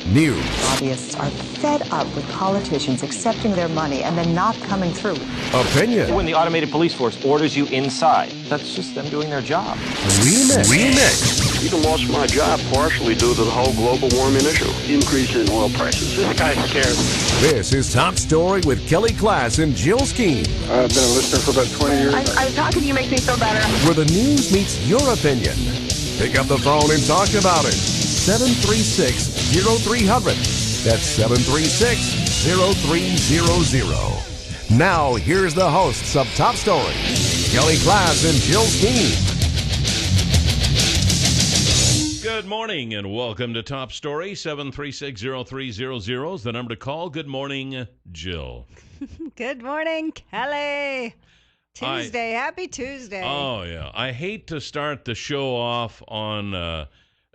news, Lobbyists are fed up with politicians accepting their money and then not coming through. opinion, When the automated police force orders you inside, that's just them doing their job. remix. Even lost my job partially due to the whole global warming issue. Increase in oil prices. This guy's scared. This is Top Story with Kelly Klass and Jill Skeen, I've been a listener for about 20 years. How can you make me feel better? where the news meets your opinion. Pick up the phone and talk about it. 736-0300. That's 736-0300. Now, here's the hosts of Top Story, Kelly Klass and Jill Skeen. Good morning and welcome to Top Story. 736-0300 is the number to call. Good morning, Jill. Good morning, Kelly. Tuesday. Happy Tuesday. Oh, yeah. I hate to start the show off on a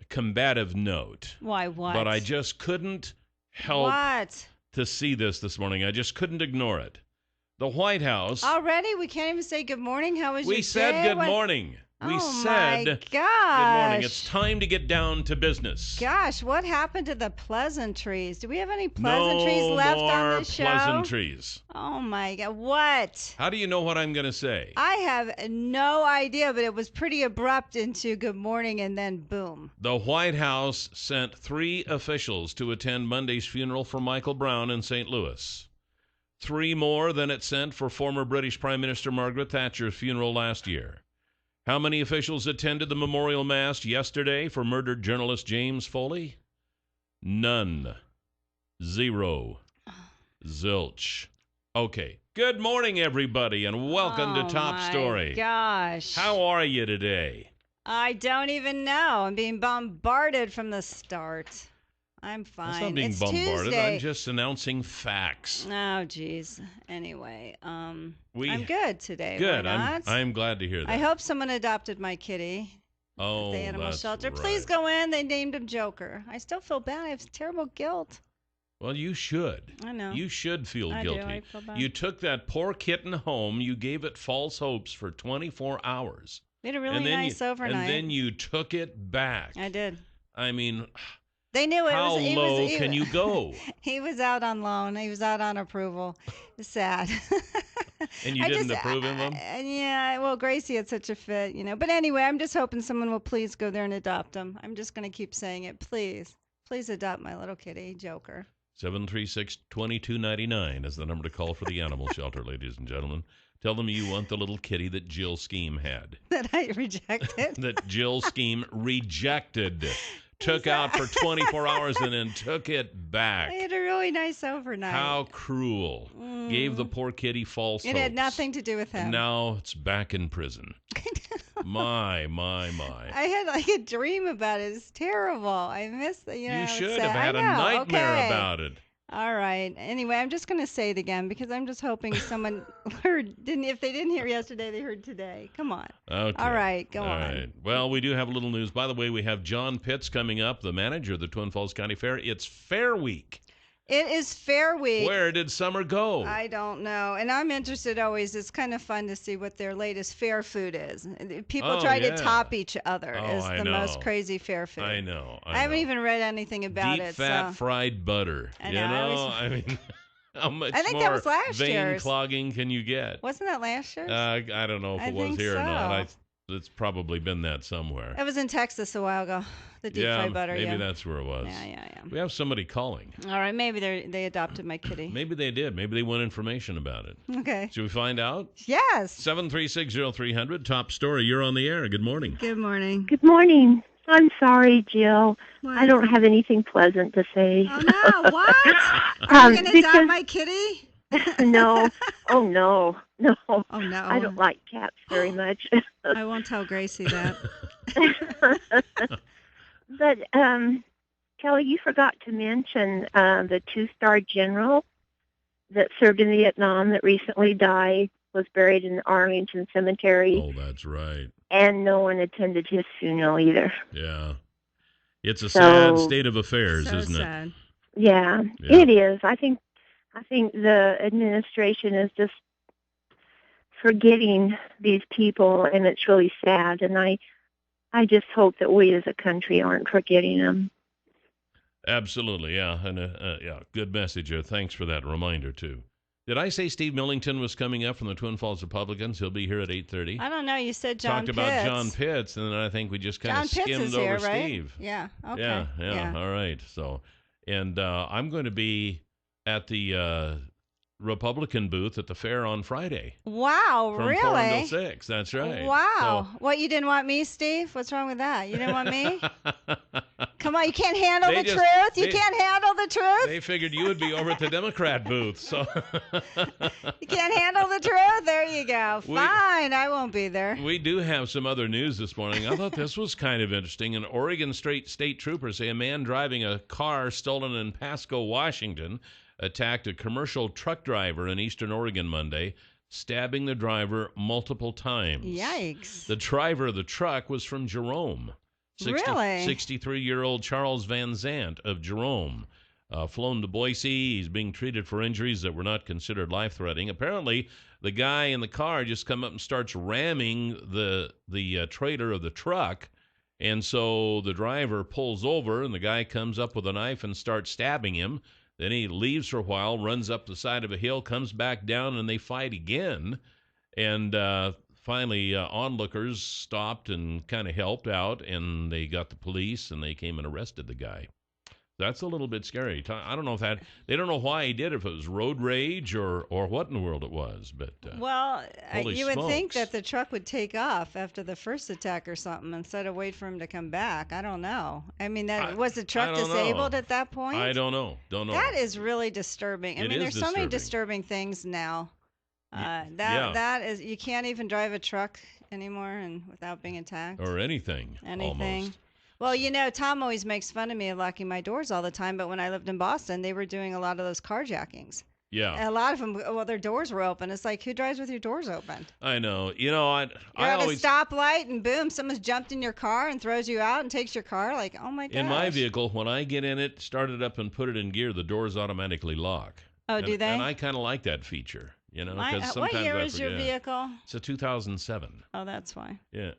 combative note. Why, what? But I just couldn't help to see this morning. I just couldn't ignore it. The White House. Already? We can't even say good morning? How was your day? We said good morning. We said my gosh. good morning. It's time to get down to business. Gosh, what happened to the pleasantries? Do we have any pleasantries left on this show? No more pleasantries. Oh, my God. What? How do you know what I'm going to say? I have no idea, but it was pretty abrupt into good morning and then boom. The White House sent 3 officials to attend Monday's funeral for Michael Brown in St. Louis. 3 more than it sent for former British Prime Minister Margaret Thatcher's funeral last year. How many officials attended the memorial mass yesterday for murdered journalist James Foley? None. 0. Zilch. Okay. Good morning, everybody, and welcome to Top Story. Gosh. How are you today? I don't even know. I'm being bombarded from the start. I'm fine. That's not being it's bombarded. Tuesday. I'm just announcing facts. Oh, geez. Anyway, I'm good today. Good. Why not? I'm glad to hear that. I hope someone adopted my kitty at Oh, the animal that's shelter. right. Please go in. They named him Joker. I still feel bad. I have terrible guilt. Well, you should. I know. You should feel I guilty. do. I feel bad. You took that poor kitten home. You gave it false hopes for 24 hours. We had a really nice overnight. And then you took it back. I did. I mean, They knew it how was. low can you go? He was out on loan. He was out on approval. It's sad. And you didn't approve of him? Yeah. Well, Gracie had such a fit, But anyway, I'm just hoping someone will please go there and adopt him. I'm just going to keep saying it. Please adopt my little kitty, Joker. 736-2299 is the number to call for the animal shelter, ladies and gentlemen. Tell them you want the little kitty that Jill Scheme had. That I rejected. That Jill Scheme rejected. Took out for 24 hours and then took it back. I had a really nice overnight. How cruel. Gave the poor kitty false hopes. It had nothing to do with him. And now it's back in prison. My. I had like a dream about it. It's terrible. I missed the, You should have had a nightmare about it. All right. Anyway, I'm just going to say it again because I'm just hoping someone heard. If they didn't hear yesterday, they heard today. Come on. Okay. All right. Go on. All right. Well, we do have a little news. By the way, we have John Pitts coming up, the manager of the Twin Falls County Fair. It's Fair Week. It is Fair Week. Where did summer go? I don't know. And I'm interested always. It's kind of fun to see what their latest fair food is. People try to top each other as the most crazy fair food. I know. I haven't even read anything about Deep it. fat fried butter. I know. I mean, how much I think more that was last vein year's. clogging can you get? Wasn't that last year's? I don't know if it was here or not. It's probably been that somewhere. It was in Texas a while ago. The deep fried butter. Maybe that's where it was. Yeah. We have somebody calling. All right, maybe they adopted my kitty. Maybe they did. Maybe they want information about it. Okay. Should we find out? Yes. 736-0300, Top Story. You're on the air. Good morning. Good morning. Good morning. I'm sorry, Jill. What? I don't have anything pleasant to say. Oh, no. What? Are you going to adopt my kitty? No. Oh, no. No. Oh, no. I don't like cats very much. I won't tell Gracie that. But, Kelly, you forgot to mention the 2-star general that served in Vietnam that recently died, was buried in Arlington Cemetery. Oh, that's right. And no one attended his funeral either. Yeah. It's a sad state of affairs, isn't sad. it? Yeah, it is. I think the administration is just forgetting these people, and it's really sad. And I just hope that we as a country aren't forgetting them. Absolutely, yeah. And yeah, good message there. Thanks for that reminder, too. Did I say Steve Millington was coming up from the Twin Falls Republicans? He'll be here at 8:30. I don't know. You said John Talked Pitts. about John Pitts, and then I think we just kind of John Pitts skimmed is over here, right? Steve. Yeah. Okay. Yeah. All right. So, and I'm going to be at the Republican booth at the fair on Friday. Wow, from really? 4 until 6. That's right. Wow. What, you didn't want me, Steve? What's wrong with that? You didn't want me? Come on, you can't handle the truth? You can't handle the truth? They figured you would be over at the Democrat booth, so. You can't handle the truth? There you go. Fine, I won't be there. We do have some other news this morning. I thought this was kind of interesting. An Oregon state troopers say a man driving a car stolen in Pasco, Washington, attacked a commercial truck driver in eastern Oregon Monday, stabbing the driver multiple times. Yikes. The driver of the truck was from Jerome. Really? 63-year-old Charles Van Zant of Jerome. Flown to Boise. He's being treated for injuries that were not considered life-threatening. Apparently, the guy in the car just come up and starts ramming the trailer of the truck. And so the driver pulls over, and the guy comes up with a knife and starts stabbing him. Then he leaves for a while, runs up the side of a hill, comes back down, and they fight again. And finally, onlookers stopped and kind of helped out, and they got the police, and they came and arrested the guy. That's a little bit scary. I don't know if they don't know why he did it, if it was road rage or what in the world it was. But well, you would think smokes. that the truck would take off after the first attack or something instead of wait for him to come back. I don't know. I mean, was the truck disabled at that point? I don't know. That is really disturbing. I mean, there's so many disturbing things now. That is, you can't even drive a truck anymore and without being attacked. Or anything. Almost. Well, you know, Tom always makes fun of me of locking my doors all the time, but when I lived in Boston, they were doing a lot of those carjackings. Yeah. And a lot of them, their doors were open. It's like, who drives with your doors open? I know. You know, I always... You're at a stoplight, and boom, someone's jumped in your car and throws you out and takes your car. Like, oh, my gosh. In my vehicle, when I get in it, start it up and put it in gear, the doors automatically lock. Oh, do they? And I kind of like that feature, you know, because sometimes what year I is your vehicle? It's a 2007. Oh, that's why. Yeah.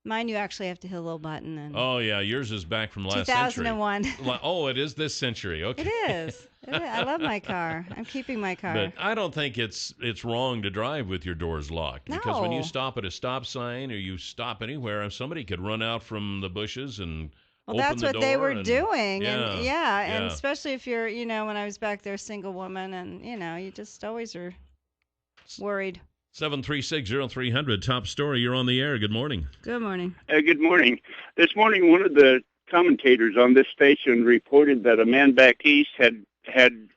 Mine, you actually have to hit a little button. And oh, yeah. Yours is back from last 2001. century. Oh, it is this century. Okay. It is. I love my car. I'm keeping my car. But I don't think it's wrong to drive with your doors locked. No. Because when you stop at a stop sign or you stop anywhere, somebody could run out from the bushes and open that's the what door they were doing. Yeah, and especially if you're, you know, when I was back there, single woman, and, you know, you just always are worried. 736-0300, top story. You're on the air. Good morning. Good morning. Good morning. This morning, one of the commentators on this station reported that a man back east had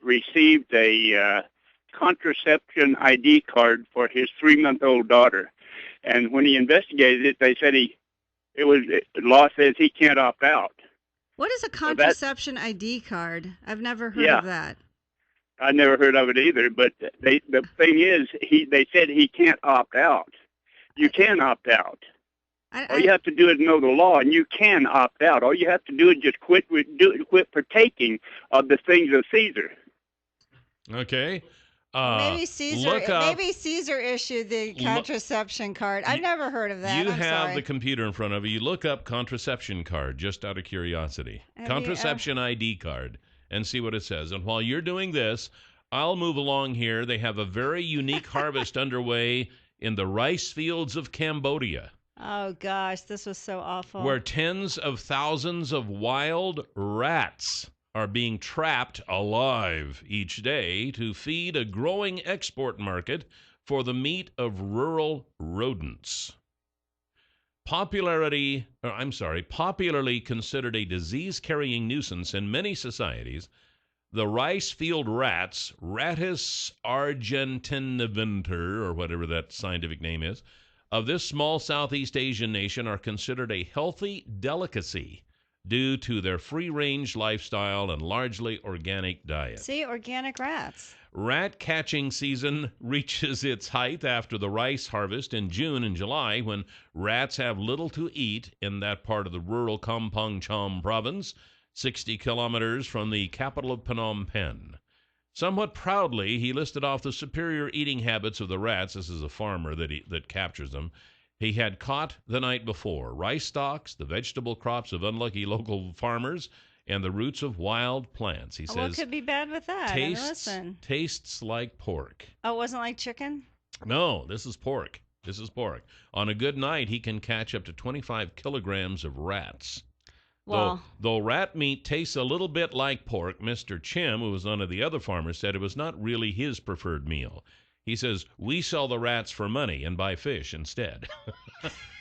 received a contraception ID card for his 3-month-old daughter. And when he investigated it, they said the law says he can't opt out. What is a contraception ID card? I've never heard of that. I never heard of it either, but the thing is, they said he can't opt out. You can opt out. All you have to do is know the law, and you can opt out. All you have to do is just quit partaking of the things of Caesar. Okay. Maybe Caesar issued the contraception card. I've never heard of that. You have the computer in front of you. You look up contraception card, just out of curiosity. Contraception ID card. And see what it says. And while you're doing this, I'll move along here. They have a very unique harvest underway in the rice fields of Cambodia. Oh, gosh, this was so awful. Where tens of thousands of wild rats are being trapped alive each day to feed a growing export market for the meat of rural rodents. Popularly considered a disease-carrying nuisance in many societies, the rice field rats, Rattus argentiniventer, or whatever that scientific name is, of this small Southeast Asian nation are considered a healthy delicacy due to their free-range lifestyle and largely organic diet. See, organic rats. Rat catching season reaches its height after the rice harvest in June and July, when rats have little to eat in that part of the rural Kampong Cham province, 60 kilometers from the capital of Phnom Penh. Somewhat proudly, he listed off the superior eating habits of the rats. This is a farmer that captures them. He had caught the night before rice stalks, the vegetable crops of unlucky local farmers, and the roots of wild plants. He says, what could be bad with that? Tastes like pork. Oh, it wasn't like chicken? No, this is pork. This is pork. On a good night, he can catch up to 25 kilograms of rats. Well, though rat meat tastes a little bit like pork, Mr. Chim, who was one of the other farmers, said it was not really his preferred meal. He says, we sell the rats for money and buy fish instead.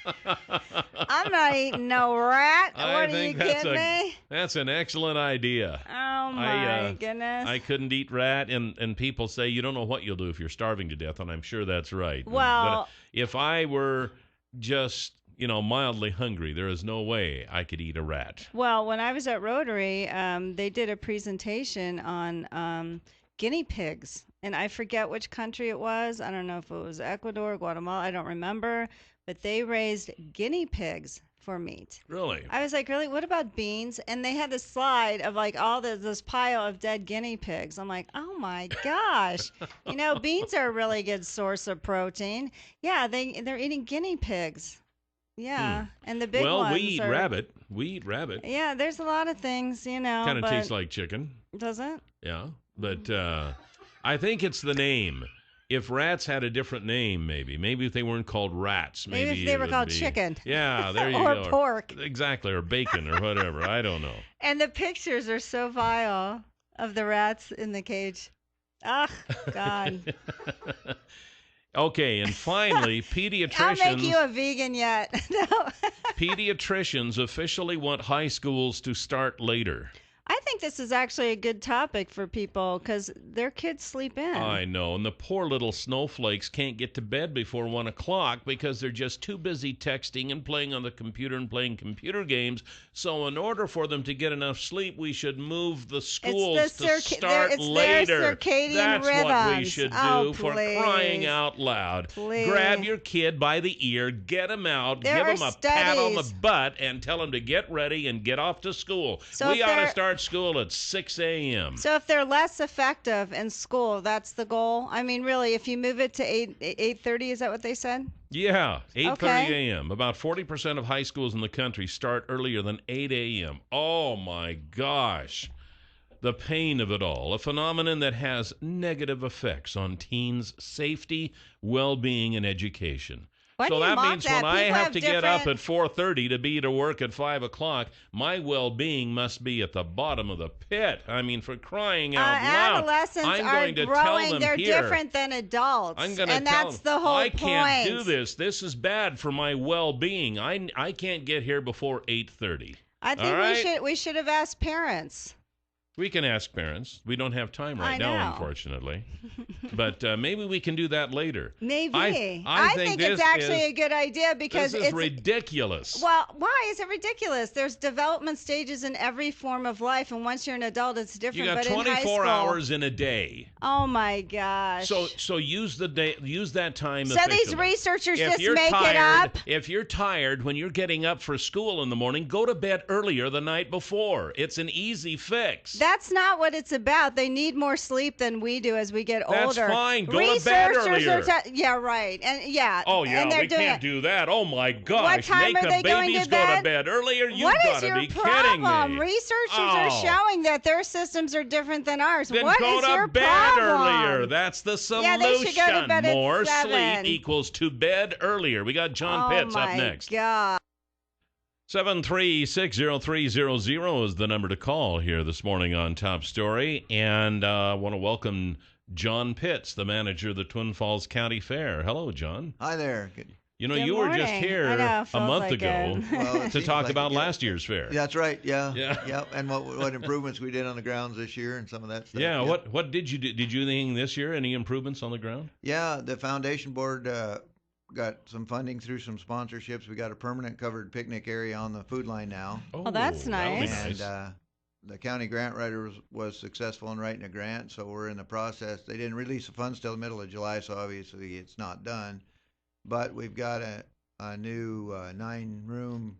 I'm not eating no rat. What are you kidding me? That's an excellent idea. Oh, my goodness. I couldn't eat rat, and people say you don't know what you'll do if you're starving to death, and I'm sure that's right. Well, but if I were just, mildly hungry, there is no way I could eat a rat. Well, when I was at Rotary, they did a presentation on guinea pigs, and I forget which country it was. I don't know if it was Ecuador, Guatemala, I don't remember, but they raised guinea pigs for meat. Really? I was like, really? What about beans? And they had this slide of like all this pile of dead guinea pigs. I'm like, oh my gosh. Beans are a really good source of protein. Yeah, they're eating guinea pigs. Yeah, and the big ones. Well, we eat rabbit. We eat rabbit. Yeah, there's a lot of things, Kind of tastes like chicken. Does it? Yeah, but I think it's the name. If rats had a different name, maybe if they weren't called rats, maybe if they were called chicken. Yeah, there you or go. Or pork. Exactly, or bacon or whatever. I don't know. And the pictures are so vile of the rats in the cage. Ugh, God. Okay, and finally, pediatricians... I'll make you a vegan yet. No. Pediatricians officially want high schools to start later. I think this is actually a good topic for people because their kids sleep in. I know, and the poor little snowflakes can't get to bed before 1 o'clock because they're just too busy texting and playing on the computer and playing computer games. So in order for them to get enough sleep, we should move the schools to start later. Their circadian That's rhythms. What we should do for crying out loud. Please. Grab your kid by the ear, get him out, give him a pat on the butt, and tell him to get ready and get off to school. So we ought to start school at 6 a.m. So if they're less effective in school, that's the goal? I mean, really, if you move it to 8:30, is that what they said? Yeah, 8:30 a.m. About 40% of high schools in the country start earlier than 8 a.m. Oh, my gosh. The pain of it all. A phenomenon that has negative effects on teens' safety, well-being, and education. So that means when I have to get up at 4:30 to be to work at 5 o'clock, my well-being must be at the bottom of the pit. I mean, for crying out loud. Adolescents are growing. They're different than adults. I'm going to tell them, I can't do this. This is bad for my well-being. I can't get here before 8:30. I think we should have asked parents. We can ask parents. We don't have time right now, unfortunately. But maybe we can do that later. Maybe. I think it's actually a good idea because it's ridiculous. Well, why is it ridiculous? There's development stages in every form of life, and once you're an adult, it's different. You got 24 hours in a day. Oh my gosh. So use that time. So these researchers just make it up. If you're tired when you're getting up for school in the morning, go to bed earlier the night before. It's an easy fix. That's not what it's about. They need more sleep than we do as we get older. That's fine. Go to bed earlier. Yeah, right. And yeah. Oh, yeah, and we can't do that. Oh, my gosh. What time Make are they the going babies to bed? Go to bed earlier? You've got to be kidding me. Researchers are showing that their systems are different than ours. Then what go is to your bed problem? earlier. That's the solution. Yeah, they should go to bed at More 7. sleep equals to bed earlier. We got John Pitts up next. Oh, my God. 7360300 is the number to call here this morning on Top Story. And I want to welcome John Pitts, the manager of the Twin Falls County Fair. Hello, John. Hi there. Good. You were just here a month ago to talk about last year's fair. That's right. Yeah. Yeah. And what improvements we did on the grounds this year and some of that stuff. Yeah. What did you do? Did you do anything this year? Any improvements on the ground? Yeah. The foundation board got some funding through some sponsorships. We got a permanent covered picnic area on the food line now. Oh, that's nice. And the county grant writer was successful in writing a grant, so we're in the process. They didn't release the funds till the middle of July, so obviously it's not done. But we've got a new 9-room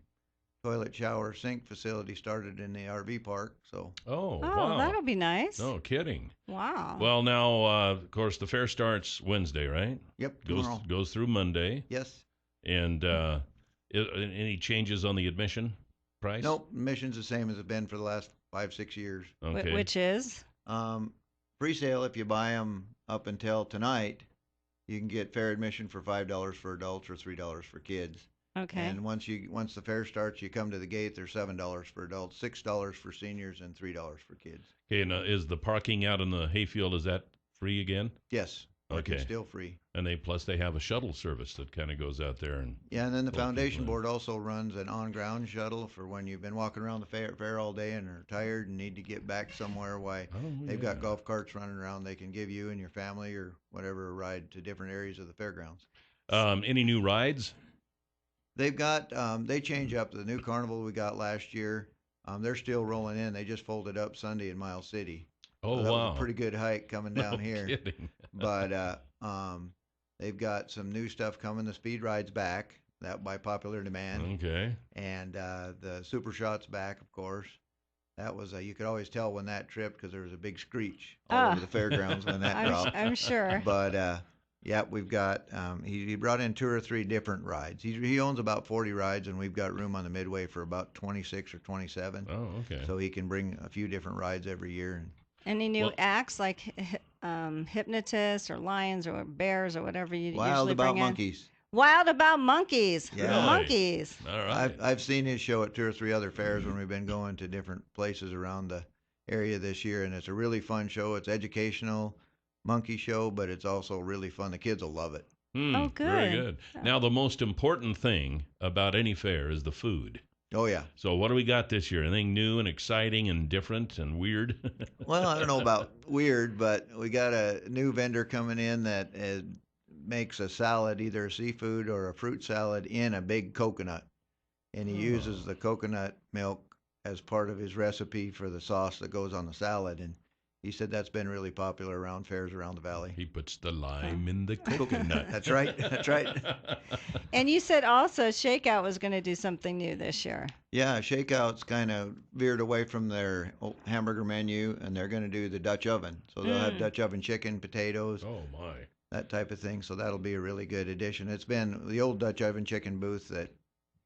toilet, shower, sink facility started in the RV park. So wow. That'll be nice. No kidding. Wow. Well, now of course the fair starts Wednesday, right? Yep. Goes through Monday. Yes. And any changes on the admission price? Nope. Admission's the same as it's been for the last 5-6 years. Okay. Which is? Pre-sale, if you buy them up until tonight, you can get fair admission for $5 for adults or $3 for kids. Okay. And once the fair starts, you come to the gate. There's $7 for adults, $6 for seniors, and $3 for kids. Okay, now is the parking out in the hayfield, is that free again? Yes. Okay. It's still free. And they have a shuttle service that kind of goes out there and Yeah, and then the foundation board also runs an on-ground shuttle for when you've been walking around the fair all day and are tired and need to get back somewhere. They've got golf carts running around. They can give you and your family or whatever a ride to different areas of the fairgrounds. Any new rides? They've got they change up the new carnival we got last year. They're still rolling in. They just folded up Sunday in Miles City. Oh, so that wow. was a pretty good hike coming down here. Kidding. But they've got some new stuff coming. The speed ride's back, that by popular demand. Okay. And the Super Shot's back, of course. That was you could always tell when that tripped because there was a big screech all over the fairgrounds when that dropped. I'm sure. But yeah, we've got he brought in 2 or 3 different rides. He owns about 40 rides, and we've got room on the Midway for about 26 or 27. Oh, okay. So he can bring a few different rides every year. Any new acts like hypnotists or lions or bears or whatever you usually bring in? Monkeys. Wild About Monkeys. Yeah. Really? Monkeys. All right. I've seen his show at 2 or 3 other fairs when we've been going to different places around the area this year, and it's a really fun show. It's educational monkey show, but it's also really fun. The kids will love it. Oh, good. Very good. Now, the most important thing about any fair is the food. Oh, yeah. So what do we got this year? Anything new and exciting and different and weird? Well, I don't know about weird, but we got a new vendor coming in that makes a salad, either a seafood or a fruit salad, in a big coconut. And he uses the coconut milk as part of his recipe for the sauce that goes on the salad. And he said that's been really popular around fairs around the valley. He puts the lime in the coconut. That's right. That's right. And you said also Shakeout was going to do something new this year. Yeah, Shakeout's kind of veered away from their hamburger menu, and they're going to do the Dutch oven. So they'll have Dutch oven chicken, potatoes, Oh, my. that type of thing. So that'll be a really good addition. It's been the old Dutch oven chicken booth that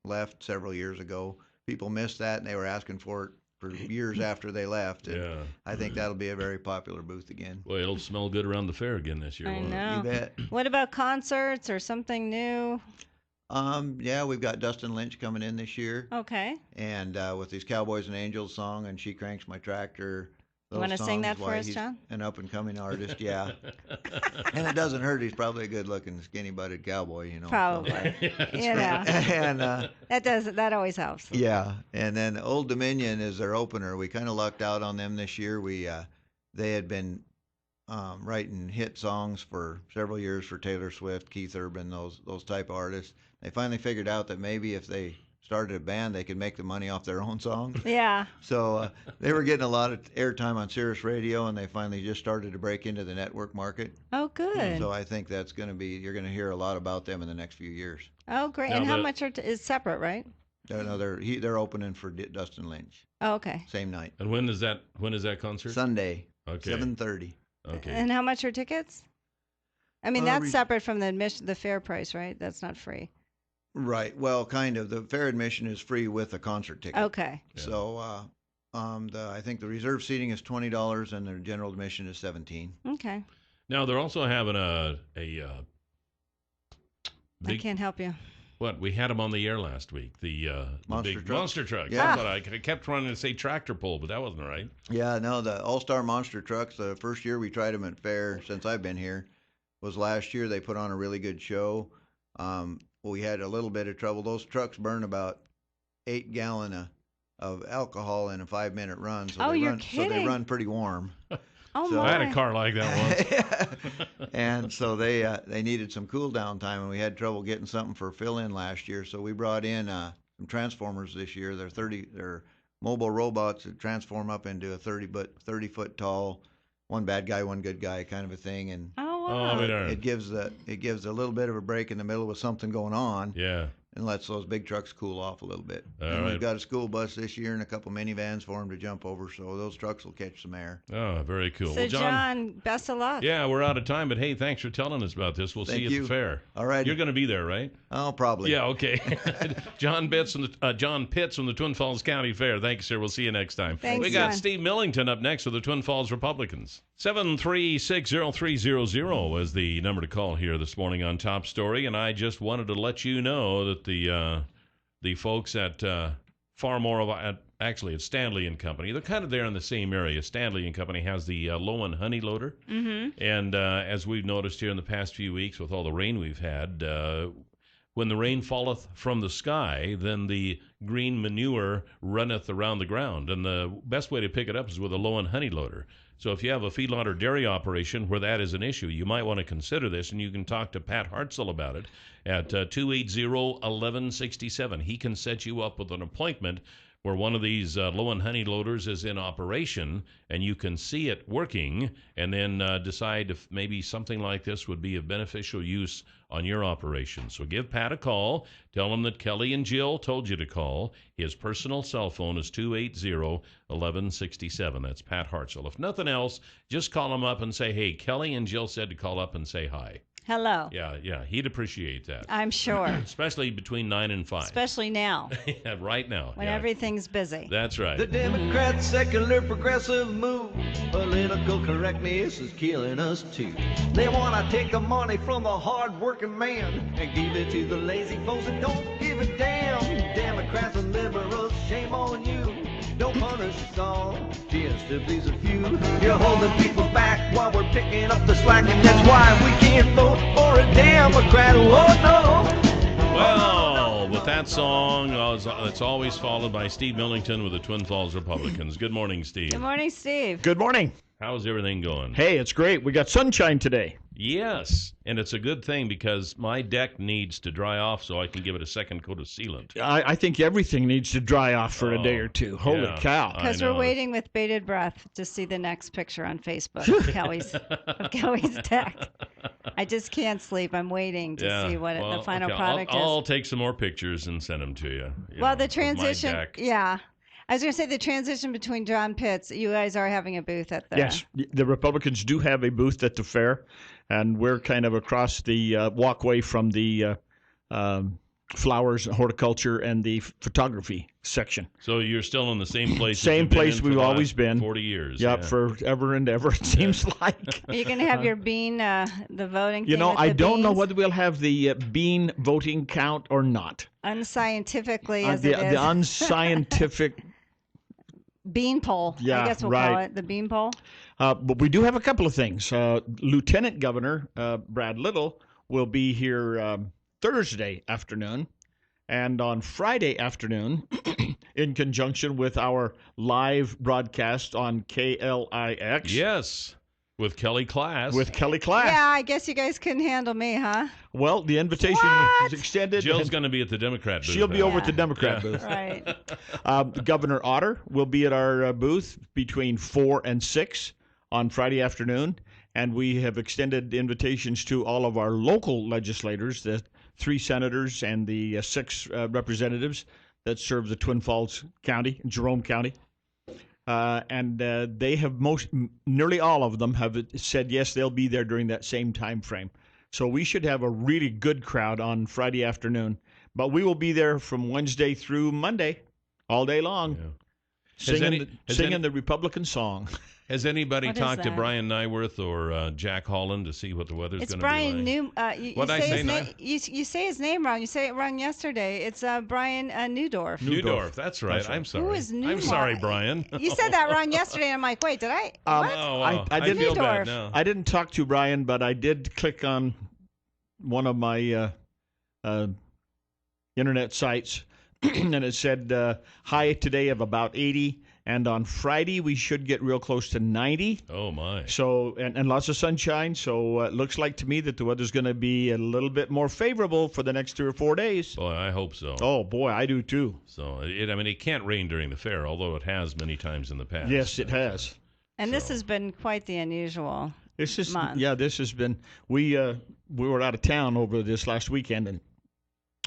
left several years ago. People missed that, and they were asking for it for years after they left. And Yeah. I think that'll be a very popular booth again. Well, it'll smell good around the fair again this year. I won't it? know. You bet. What about concerts or something new? Yeah, we've got Dustin Lynch coming in this year, Okay. and with his Cowboys and Angels song and She Cranks My Tractor. You want to sing that for us, He's John? an up-and-coming artist, yeah. And it doesn't hurt. He's probably a good-looking, skinny-butted cowboy, you know. Probably. You know. And That always helps. yeah, and then Old Dominion is their opener. We kind of lucked out on them this year. They had been writing hit songs for several years for Taylor Swift, Keith Urban, those type of artists. They finally figured out that maybe if they started a band, they could make the money off their own songs. Yeah. So they were getting a lot of airtime on Sirius Radio, and they finally just started to break into the network market. Oh, good. So I think that's going to be, you're going to hear a lot about them in the next few years. Oh, great. Now And how the- much is separate, right? No, they're opening for Dustin Lynch, Oh, okay. same night. And when is that concert? Sunday, Okay. 7:30. Okay. And how much are tickets? I mean, Uh, that's we- separate from the fair price, right? That's not free. Right. Well, kind of. The fair admission is free with a concert ticket. Okay. Yeah. So I think the reserve seating is $20 and the general admission is $17. Okay. Now they're also having a I big, can't help you. what we had them on the air last week. The Monster big truck? monster truck. Yeah. That's what I kept trying to say tractor pull, but that wasn't right. Yeah, no, the All-Star Monster Trucks, the first year we tried them at fair since I've been here was last year. They put on a really good show. We had a little bit of trouble. Those trucks burn about 8 gallon of alcohol in a 5-minute run. So Oh, they you're run, So kidding. they run pretty warm. Oh, So- I had my. a car like that once. And so they needed some cool down time, and we had trouble getting something for fill-in last year. So we brought in some transformers this year. They're mobile robots that transform up into a 30-foot tall, one bad guy, one good guy kind of a thing. And Oh, Oh, wow. we don't. it gives a little bit of a break in the middle with something going on. Yeah. and lets those big trucks cool off a little bit. All and right. we've got a school bus this year and a couple minivans for them to jump over, so those trucks will catch some air. Oh, very cool. So, Well, John, best of luck. Yeah, we're out of time, but hey, thanks for telling us about this. We'll see you at the fair. All right. You're going to be there, right? Oh, probably. Yeah, okay. John Pitts from the Twin Falls County Fair. Thanks, sir. We'll see you next time. Thanks, we got John. Steve Millington up next with the Twin Falls Republicans. 7360300 is the number to call here this morning on Top Story, and I just wanted to let you know that the folks at actually, it's Stanley and Company. They're kind of there in the same area. Stanley and Company has the Lowen honey loader. Mm-hmm. And as we've noticed here in the past few weeks with all the rain we've had, when the rain falleth from the sky, then the green manure runneth around the ground. And the best way to pick it up is with a Lowen honey loader. So if you have a feedlot or dairy operation where that is an issue, you might want to consider this, and you can talk to Pat Hartzell about it at 280-1167. He can set you up with an appointment where one of these Lowen honey loaders is in operation, and you can see it working, and then decide if maybe something like this would be of beneficial use on your operation. So give Pat a call. Tell him that Kelly and Jill told you to call. His personal cell phone is 280-1167. That's Pat Hartzell. If nothing else, just call him up and say, hey, Kelly and Jill said to call up and say hi. Hello. Yeah, he'd appreciate that. I'm sure. Especially between 9 and 5. Especially now. Yeah, right now. When everything's busy. That's right. The Democrats' secular progressive move, political correctness is killing us too. They want to take the money from the hard-working man and give it to the lazy folks that don't give a damn. Democrats and liberals, shame on you. Don't punish us all, just to please a few. You're holding people back while we're picking up the slack, and that's why we can't vote for a Democrat. Oh no! Well, with that song, it's always followed by Steve Millington with the Twin Falls Republicans. Good morning, Steve. Good morning, Steve. Good morning. How's everything going? Hey, it's great. We got sunshine today. Yes, and it's a good thing because my deck needs to dry off so I can give it a second coat of sealant. I think everything needs to dry off for a day or two. Holy cow. Because we're waiting with bated breath to see the next picture on Facebook of Kelly's deck. I just can't sleep. I'm waiting to see what the final product is. I'll take some more pictures and send them to you. The transition, yeah. I was going to say the transition between John Pitts, you guys are having a booth at the... Yes, the Republicans do have a booth at the fair, and we're kind of across the walkway from the flowers, horticulture, and the photography section. So you're still in the same place? Same place we've always been. 40 years. Yep, forever and ever, it seems like. Are you going to have your bean, the voting thing? You know, I don't know beans? whether we'll have the bean voting count or not. Unscientifically as the, it is. The unscientific... bean poll. Yeah, I guess we'll call it the bean poll. But we do have a couple of things. Lieutenant Governor Brad Little will be here Thursday afternoon and on Friday afternoon in conjunction with our live broadcast on KLIX. Yes. With Kelly Class. Yeah, I guess you guys couldn't handle me, huh? Well, the invitation is extended. Jill's going to be at the Democrat booth. She'll be over at the Democrat booth. Right. Governor Otter will be at our booth between 4 and 6 on Friday afternoon. And we have extended invitations to all of our local legislators, the 3 senators and the 6 representatives that serve the Twin Falls County, Jerome County. And they have nearly all of them have said yes, they'll be there during that same time frame. So we should have a really good crowd on Friday afternoon. But we will be there from Wednesday through Monday, all day long, singing the Republican song. Has anybody talked to Brian Nyworth or Jack Holland to see what the weather's going to be like? You say his name wrong. You say it wrong yesterday. It's Brian Newdorf. Newdorf, that's right. That's right. I'm sorry. Who is Newdorf? I'm sorry, Brian. You said that wrong yesterday, and I'm like, wait, did I? What? I didn't feel bad now. I didn't talk to Brian, but I did click on one of my internet sites, and it said high today of about 80. And on Friday, we should get real close to 90. Oh, my. So, and lots of sunshine. So it looks like to me that the weather's going to be a little bit more favorable for the next 3 or 4 days. Boy, I hope so. Oh, boy, I do too. So, it can't rain during the fair, although it has many times in the past. Yes, it has. And this has been quite the unusual month. Yeah, this has been, we were out of town over this last weekend, and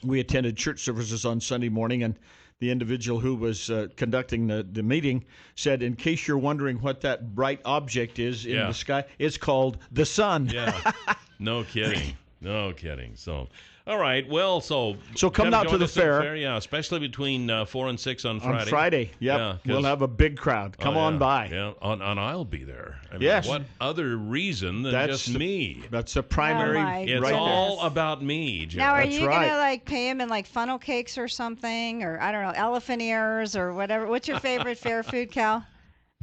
we attended church services on Sunday morning, and the individual who was conducting the meeting said, in case you're wondering what that bright object is in the sky, it's called the sun. Yeah, no kidding. No kidding. So, all right. Well, so come out to the fair. Yeah, especially between 4 and 6 on Friday. On Friday, yeah. We'll have a big crowd. Come on by. Yeah, and I'll be there. I mean, yes. What other reason than just me? That's the primary. It's all about me, Joe. Now, are you gonna pay him in funnel cakes or something, or I don't know, elephant ears or whatever? What's your favorite fair food, Cal?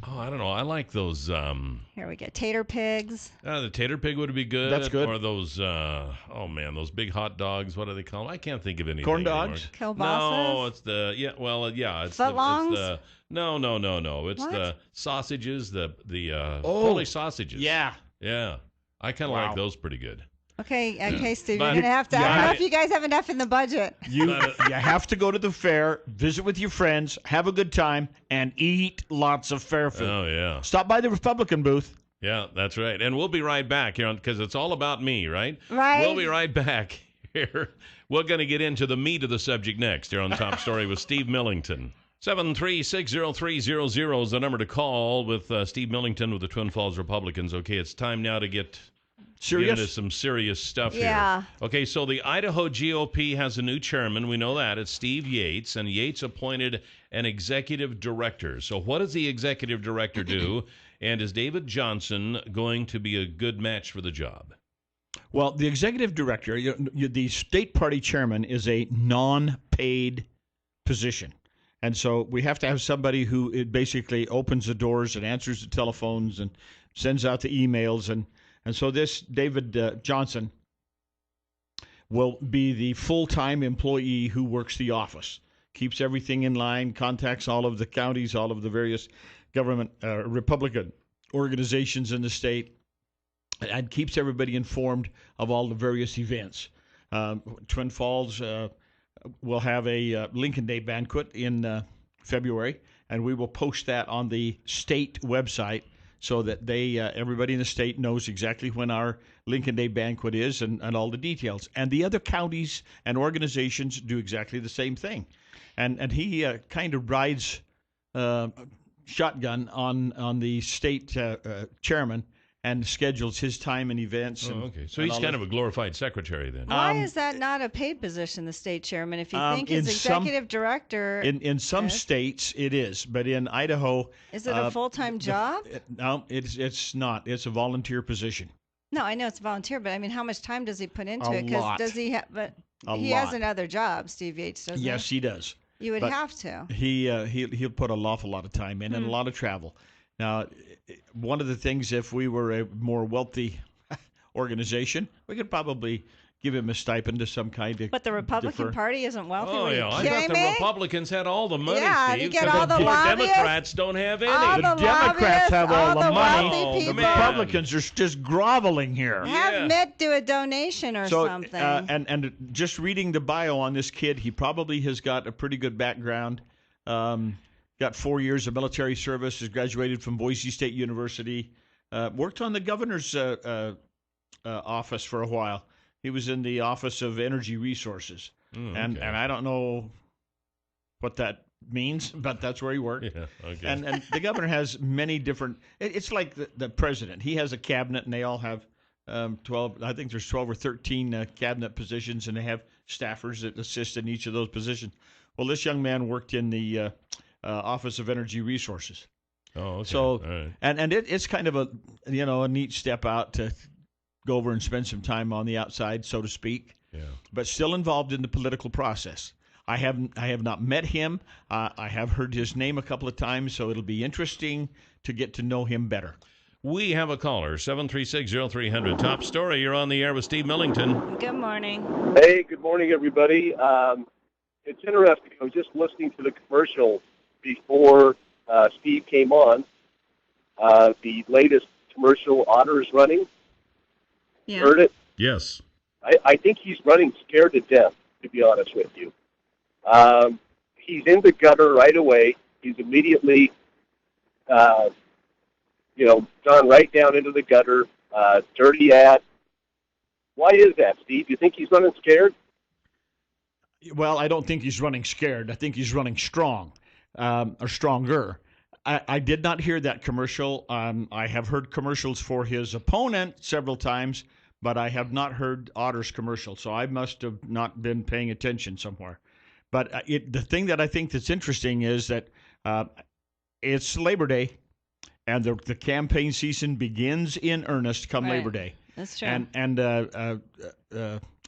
Oh, I don't know. I like those. Here we go. Tater pigs. The tater pig would be good. That's good. Or those. Those big hot dogs. What do they call them? I can't think of anything. Corn dogs. Kielbasa's? No, it's the It's footlongs. No. It's What? the sausages. The Polish sausages. Yeah. Yeah. I kind of like those pretty good. Okay, Steve. But- You're gonna have to. I don't know if you guys have enough in the budget. You have to go to the fair, visit with your friends, have a good time, and eat lots of fair food. Oh yeah. Stop by the Republican booth. Yeah, that's right. And we'll be right back here because it's all about me, right? Right. We'll be right back here. We're going to get into the meat of the subject next here on Top Story with Steve Millington. 7360300 is the number to call with Steve Millington with the Twin Falls Republicans. Okay, it's time now to get into some serious stuff Yeah. here. Okay, so the Idaho GOP has a new chairman. We know that. It's Steve Yates, and Yates appointed an executive director. So what does the executive director do, and is David Johnson going to be a good match for the job? Well, the executive director, the state party chairman, is a non-paid position. And so we have to have somebody who basically opens the doors and answers the telephones and sends out the emails. And so this David Johnson will be the full-time employee who works the office, keeps everything in line, contacts all of the counties, all of the various government Republican organizations in the state, and keeps everybody informed of all the various events. Twin Falls will have a Lincoln Day banquet in February, and we will post that on the state website so that everybody in the state knows exactly when our Lincoln Day banquet is and all the details. And the other counties and organizations do exactly the same thing. And he kind of rides shotgun on the state chairman and schedules his time and events. Okay. So he's kind of a glorified secretary then. Why is that not a paid position, the state chairman? If you think his executive director... In some states, it is. But in Idaho... Is it a full-time job? No, it's not. It's a volunteer position. No, I know it's volunteer, but I mean, how much time does he put into it? Lot. Does he have... But he lot. has another job, Steve Yates, doesn't he? Yes, he does. You would But have to. He'll put an awful lot of time in and a lot of travel. Now, one of the things, if we were a more wealthy organization, we could probably give him a stipend of some kind. But the Republican Party isn't wealthy. Oh, yeah. I thought the Republicans had all the money, Yeah, Steve. you get all the poor lobbyists. Democrats don't have any. All The the Democrats have all the money. wealthy The people. Republicans are just groveling here. Have Mitt do a donation or something. And just reading the bio on this kid, he probably has got a pretty good background. Got 4 years of military service, has graduated from Boise State University, worked on the governor's office for a while. He was in the Office of Energy Resources. And I don't know what that means, but that's where he worked. Yeah, okay. And the governor has many different, it's like the president. He has a cabinet, and they all have 12, I think there's 12 or 13 cabinet positions, and they have staffers that assist in each of those positions. Well, this young man worked in the Office of Energy Resources. Oh, okay. So, all right. and it's kind of a neat step out to go over and spend some time on the outside, so to speak. Yeah. But still involved in the political process. I have not met him. I have heard his name a couple of times, so it'll be interesting to get to know him better. We have a caller, 736-0300. Top Story, you're on the air with Steve Millington. Good morning. Hey, good morning, everybody. It's interesting. I was just listening to the commercial before Steve came on. The latest commercial Otter is running. Yeah. Heard it? Yes. I think he's running scared to death, to be honest with you. He's in the gutter right away. He's immediately, gone right down into the gutter, dirty at. Why is that, Steve? You think he's running scared? Well, I don't think he's running scared. I think he's running strong, or stronger. I did not hear that commercial. I have heard commercials for his opponent several times, but I have not heard Otter's commercial, so I must have not been paying attention somewhere. But the thing that I think that's interesting is that it's Labor Day, and the campaign season begins in earnest come Labor Day. That's true. And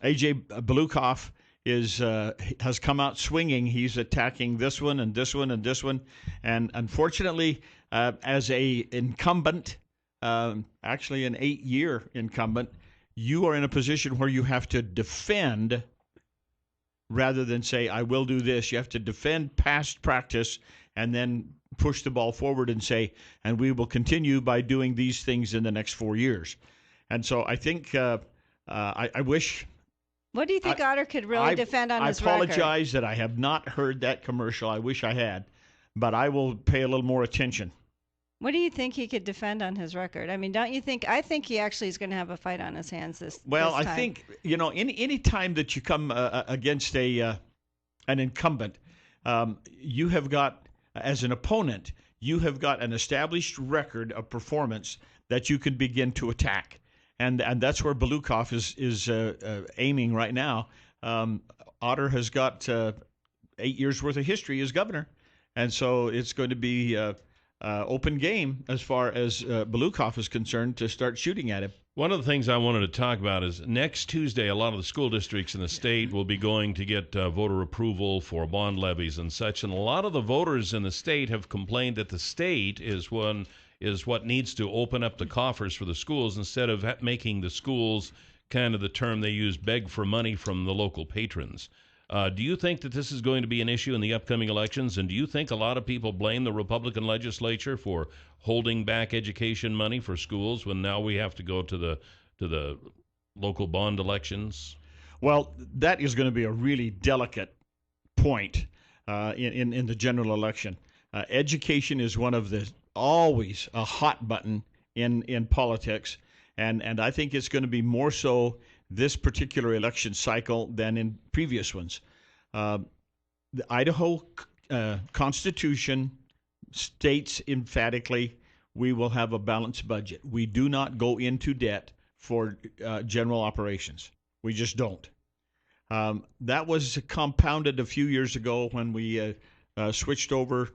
A.J. Belukoff has come out swinging. He's attacking this one and this one and this one, and unfortunately, as a incumbent, actually an 8-year incumbent, you are in a position where you have to defend rather than say, I will do this. You have to defend past practice and then push the ball forward and say, and we will continue by doing these things in the next 4 years. And so I think I wish. What do you think Otter could really defend on his record? I apologize that I have not heard that commercial. I wish I had, but I will pay a little more attention. What do you think he could defend on his record? I mean, don't you think? I think he actually is going to have a fight on his hands this time. I think, any time that you come against an incumbent, you have got, as an opponent, you have got an established record of performance that you can begin to attack. And that's where Belukoff is aiming right now. Otter has got 8 years worth of history as governor, and so it's going to be open game as far as Belukoff is concerned to start shooting at him. One of the things I wanted to talk about is next Tuesday, a lot of the school districts in the state will be going to get voter approval for bond levies and such, and a lot of the voters in the state have complained that the state is what needs to open up the coffers for the schools instead of making the schools, kind of the term they use, beg for money from the local patrons. Do you think that this is going to be an issue in the upcoming elections, and do you think a lot of people blame the Republican legislature for holding back education money for schools when now we have to go to the local bond elections? Well, that is going to be a really delicate point in the general election. Education is one of the always a hot button in politics, and I think it's going to be more so this particular election cycle than in previous ones. The Idaho Constitution states emphatically we will have a balanced budget. We do not go into debt for general operations. We just don't. That was compounded a few years ago when we switched over.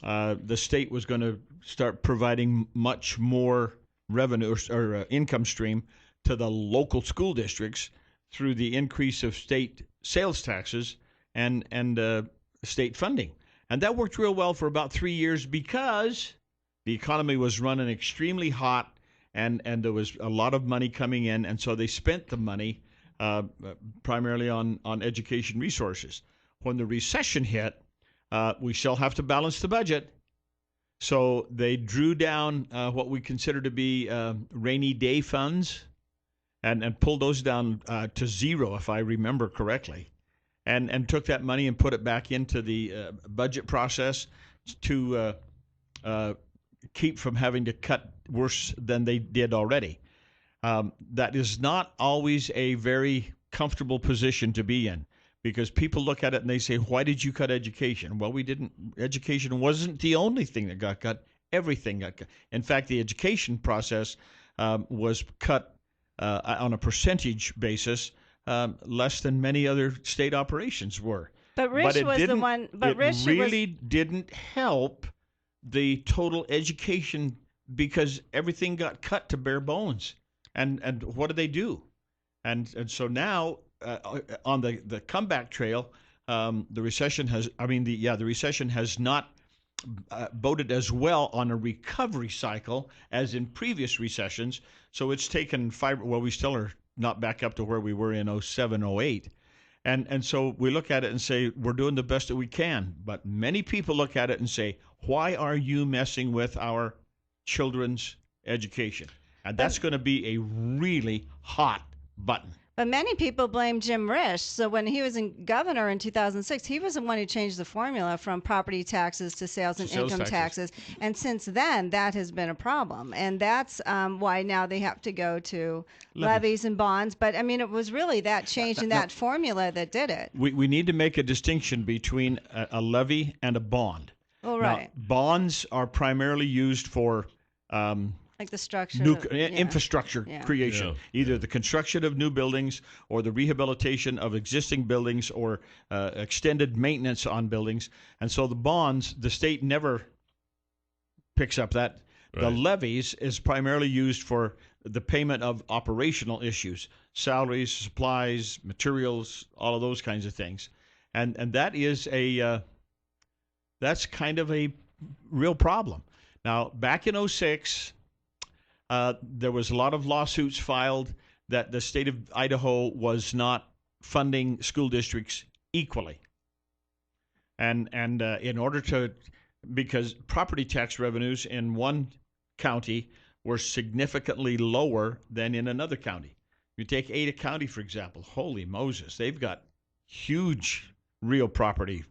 The state was going to start providing much more revenue or income stream to the local school districts through the increase of state sales taxes and state funding. And that worked real well for about 3 years because the economy was running extremely hot and there was a lot of money coming in. And so they spent the money primarily on education resources. When the recession hit, we still have to balance the budget. So they drew down what we consider to be rainy day funds and pulled those down to zero, if I remember correctly, and took that money and put it back into the budget process to keep from having to cut worse than they did already. That is not always a very comfortable position to be in, because people look at it and they say, why did you cut education? Well, we didn't. Education wasn't the only thing that got cut. Everything got cut. In fact, the education process was cut on a percentage basis less than many other state operations were. But Rich was the one. But Rich really didn't help the total education because everything got cut to bare bones. And what did they do? And so now on the comeback trail, the recession has. The recession has not voted as well on a recovery cycle as in previous recessions. So it's taken we still are not back up to where we were in 07, 08. And so we look at it and say, we're doing the best that we can. But many people look at it and say, why are you messing with our children's education? And that's going to be a really hot button. But many people blame Jim Risch. So when he was governor in 2006, he was the one who changed the formula from property taxes to sales and income taxes. And since then, that has been a problem. And that's why now they have to go to levies and bonds. But, I mean, it was really that change in that formula that did it. We need to make a distinction between a levy and a bond. Oh, right. Now, bonds are primarily used for like the structure, infrastructure creation, either the construction of new buildings or the rehabilitation of existing buildings or extended maintenance on buildings. And so the bonds, the state never picks up that. Right. The levies is primarily used for the payment of operational issues, salaries, supplies, materials, all of those kinds of things. And that is that's kind of a real problem. Now, back in 2006, there was a lot of lawsuits filed that the state of Idaho was not funding school districts equally. And in order to, because property tax revenues in one county were significantly lower than in another county. You take Ada County, for example. Holy Moses, they've got huge real property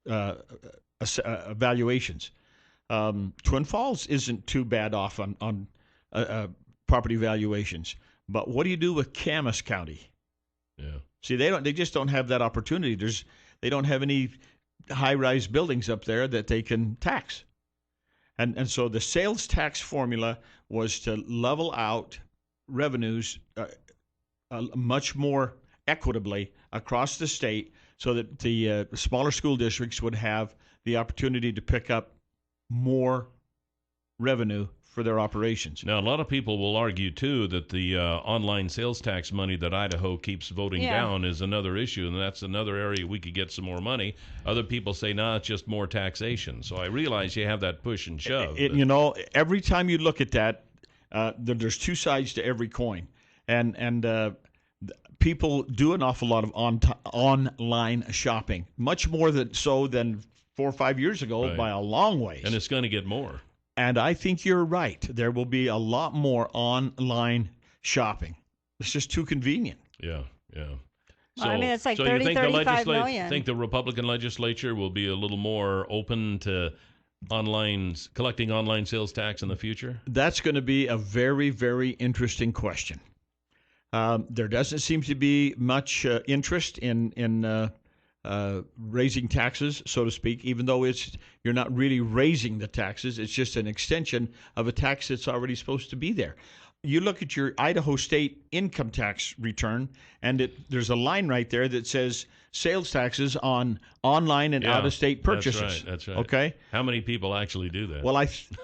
valuations. Twin Falls isn't too bad off on property valuations, but what do you do with Camas County? Yeah. See, they just don't have that opportunity. They don't have any high-rise buildings up there that they can tax, and so the sales tax formula was to level out revenues much more equitably across the state, so that the smaller school districts would have the opportunity to pick up more revenue for their operations. Now, a lot of people will argue, too, that the online sales tax money that Idaho keeps voting down is another issue, and that's another area we could get some more money. Other people say, no, it's just more taxation. So I realize you have that push and shove. Every time you look at that, there's two sides to every coin. And people do an awful lot of online shopping, much more than 4 or 5 years ago by a long ways. And it's going to get more. And I think you're right. There will be a lot more online shopping. It's just too convenient. Yeah. So, I mean, it's like so 30, you think 35 million. Think the Republican legislature will be a little more open to collecting online sales tax in the future? That's going to be a very, very interesting question. There doesn't seem to be much interest in raising taxes, so to speak, even though you're not really raising the taxes. It's just an extension of a tax that's already supposed to be there. You look at your Idaho state income tax return, and there's a line right there that says sales taxes on online and out-of-state purchases. That's right. Okay. How many people actually do that? Well,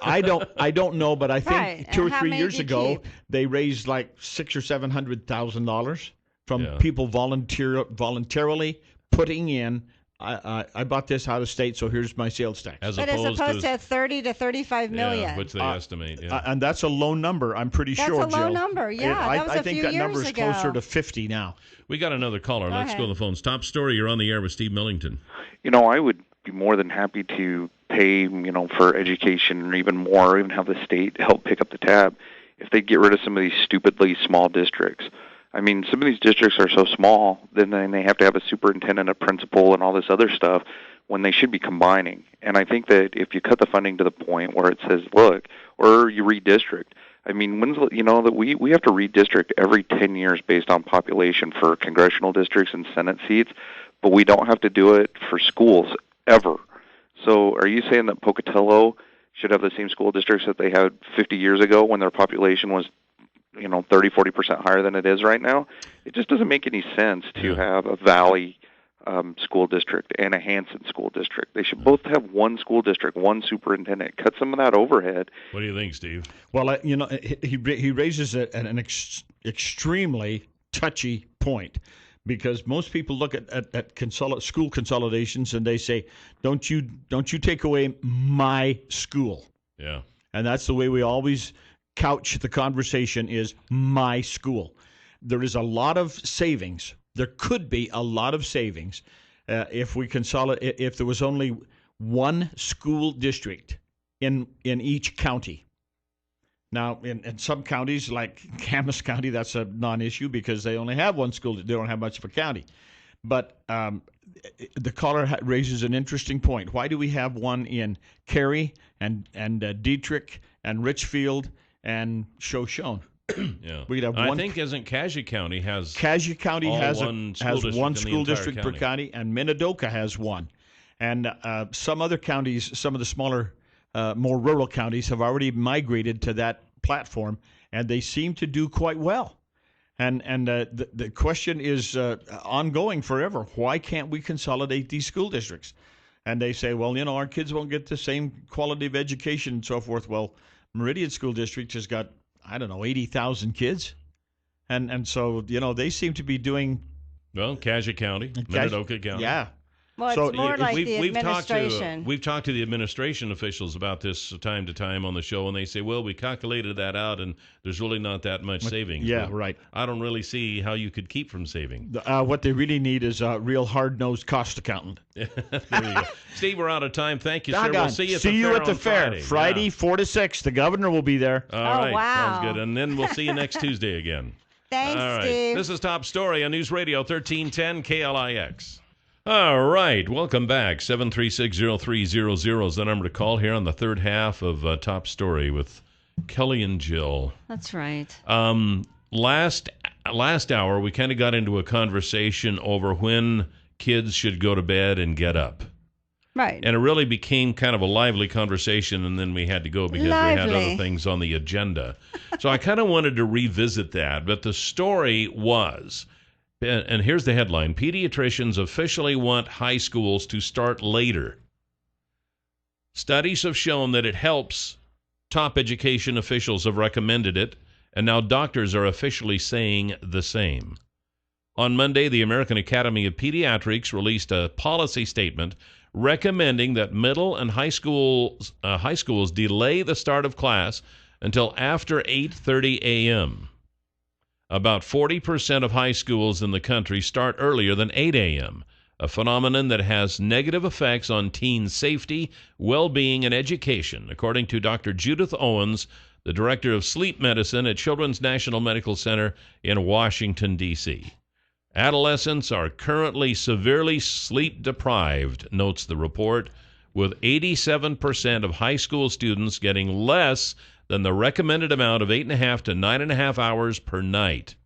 I don't know, but I think 2 or 3 years ago they raised like $600,000 or $700,000 from people voluntarily putting in. I bought this out of state, so here's my sales tax. As opposed to 30 to 35 million. Which they estimate. And that's a low number, I'm pretty sure, That's a low Jill. number, that was I think that number is closer to 50 now. We got another caller. Let's go to the phones. Top story, you're on the air with Steve Millington. I would be more than happy to pay, for education or even more, or even have the state help pick up the tab if they get rid of some of these stupidly small districts. I mean, some of these districts are so small, then they have to have a superintendent, a principal, and all this other stuff when they should be combining. And I think that if you cut the funding to the point where it says, look, or you redistrict. I mean, that we have to redistrict every 10 years based on population for congressional districts and Senate seats, but we don't have to do it for schools ever. So are you saying that Pocatello should have the same school districts that they had 50 years ago when their population was 30-40% higher than it is right now? It just doesn't make any sense to have a Valley school district and a Hanson school district. They should both have one school district, one superintendent. Cut some of that overhead. What do you think, Steve? Well, he raises an extremely touchy point, because most people look at school consolidations and they say, don't you take away my school. Yeah. And that's the way we always couch the conversation, is my school. There is a lot of savings. There could be a lot of savings if we consolidate. If there was only one school district in each county, Now, in some counties, like Camas County, that's a non-issue because they only have one school. They don't have much of a county. But the caller raises an interesting point. Why do we have one in Cary and Dietrich and Richfield and Shoshone? Yeah, we have I one. think isn't Cassia County has one school district per county, and Minidoka has one, and some other counties, some of the smaller, more rural counties, have already migrated to that platform, and they seem to do quite well. And the question is ongoing forever. Why can't we consolidate these school districts? And they say, well, our kids won't get the same quality of education and so forth. Well, Meridian School District has got, 80,000 kids. And so, they seem to be doing... Well, Cassia County, Minidoka County. Yeah. Well, so it's more like the administration. We've talked to the administration officials about this time to time on the show, and they say, well, we calculated that out, and there's really not that much savings. Yeah, but right. I don't really see how you could keep from saving. What they really need is a real hard-nosed cost accountant. There you go. Steve, we're out of time. Thank you, sir. We'll see you at the fair. Friday, 4 to 6. The governor will be there. All right. Wow. Sounds good. And then we'll see you next Tuesday again. Thanks, all right. Steve. This is Top Story on News Radio 1310 KLIX. All right, welcome back. 736-0300 is the number to call here on the third half of Top Story with Kelly and Jill. That's right. Last hour, we kind of got into a conversation over when kids should go to bed and get up. Right. And it really became kind of a lively conversation, and then we had to go because we had other things on the agenda. So I kind of wanted to revisit that, but the story was... And here's the headline. Pediatricians officially want high schools to start later. Studies have shown that it helps. Top education officials have recommended it, and now doctors are officially saying the same. On Monday, the American Academy of Pediatrics released a policy statement recommending that middle and high schools delay the start of class until after 8:30 a.m. About 40% of high schools in the country start earlier than 8 a.m., a phenomenon that has negative effects on teen safety, well-being, and education, according to Dr. Judith Owens, the director of sleep medicine at Children's National Medical Center in Washington, D.C. Adolescents are currently severely sleep-deprived, notes the report, with 87% of high school students getting less than the recommended amount of 8.5 to 9.5 hours per night.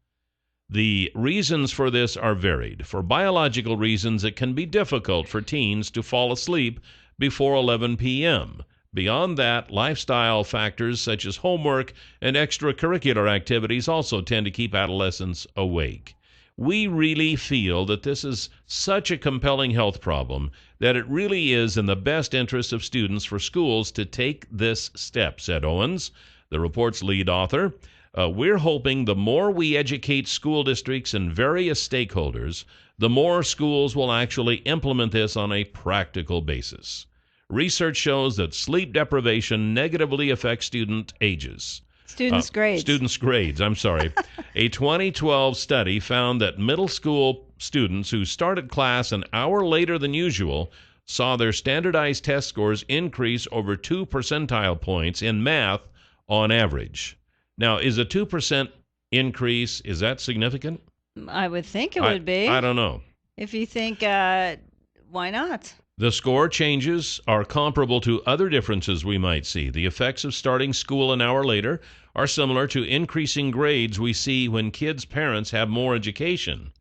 The reasons for this are varied. For biological reasons, it can be difficult for teens to fall asleep before 11 p.m. Beyond that, lifestyle factors such as homework and extracurricular activities also tend to keep adolescents awake. We really feel that this is such a compelling health problem that it really is in the best interest of students for schools to take this step, said Owens, the report's lead author. We're hoping the more we educate school districts and various stakeholders, the more schools will actually implement this on a practical basis. Research shows that sleep deprivation negatively affects student ages. Students' grades, I'm sorry. A 2012 study found that middle school students who started class an hour later than usual saw their standardized test scores increase over 2 percentile points in math on average. Now, is a 2% increase, is that significant? I would think it would be. I don't know. If you think, why not? The score changes are comparable to other differences we might see. The effects of starting school an hour later are similar to increasing grades we see when kids' parents have more education.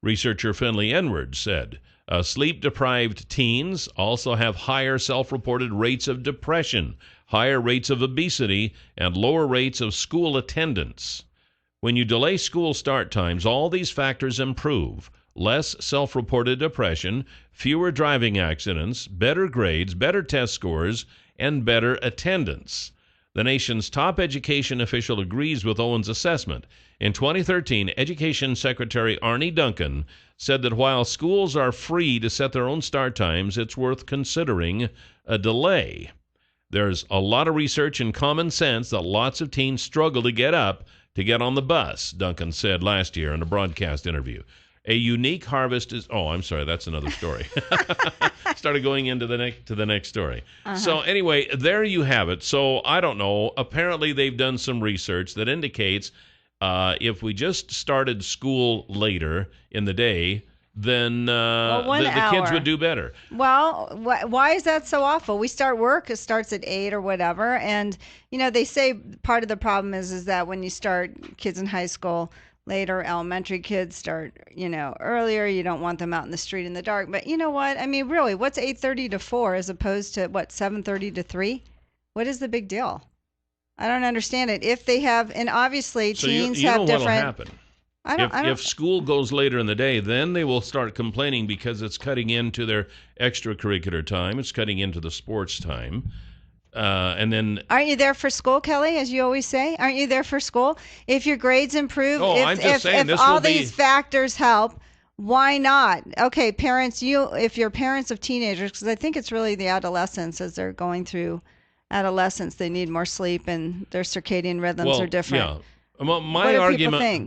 Researcher Finley Edwards said, sleep-deprived teens also have higher self-reported rates of depression, higher rates of obesity, and lower rates of school attendance. When you delay school start times, all these factors improve. Less self-reported depression, fewer driving accidents, better grades, better test scores, and better attendance. The nation's top education official agrees with Owens' assessment. In 2013, Education Secretary Arne Duncan said that while schools are free to set their own start times, it's worth considering a delay. There's a lot of research and common sense that lots of teens struggle to get up to get on the bus, Duncan said last year in a broadcast interview. A unique harvest is. Oh, I'm sorry. That's another story. Started going into the next story. So anyway, there you have it. So I don't know. Apparently, they've done some research that indicates if we just started school later in the day, then the kids would do better. Well, why is that so awful? We start work, it starts at 8 or whatever, and they say part of the problem is that when you start kids in high school later, elementary kids start earlier. You don't want them out in the street in the dark. But you know what? I mean, really, what's 8:30 to 4 as opposed to 7:30 to 3? What is the big deal? I don't understand it. If they have, and obviously teens you have know different. What'll happen? If school goes later in the day, then they will start complaining because it's cutting into their extracurricular time. It's cutting into the sports time. And then, aren't you there for school, Kelly? As you always say, aren't you there for school? If your grades improve, if all these factors help, why not? Okay, parents, if you're parents of teenagers, because I think it's really the adolescents as they're going through adolescence, they need more sleep and their circadian rhythms are different. Yeah. Well, my argument,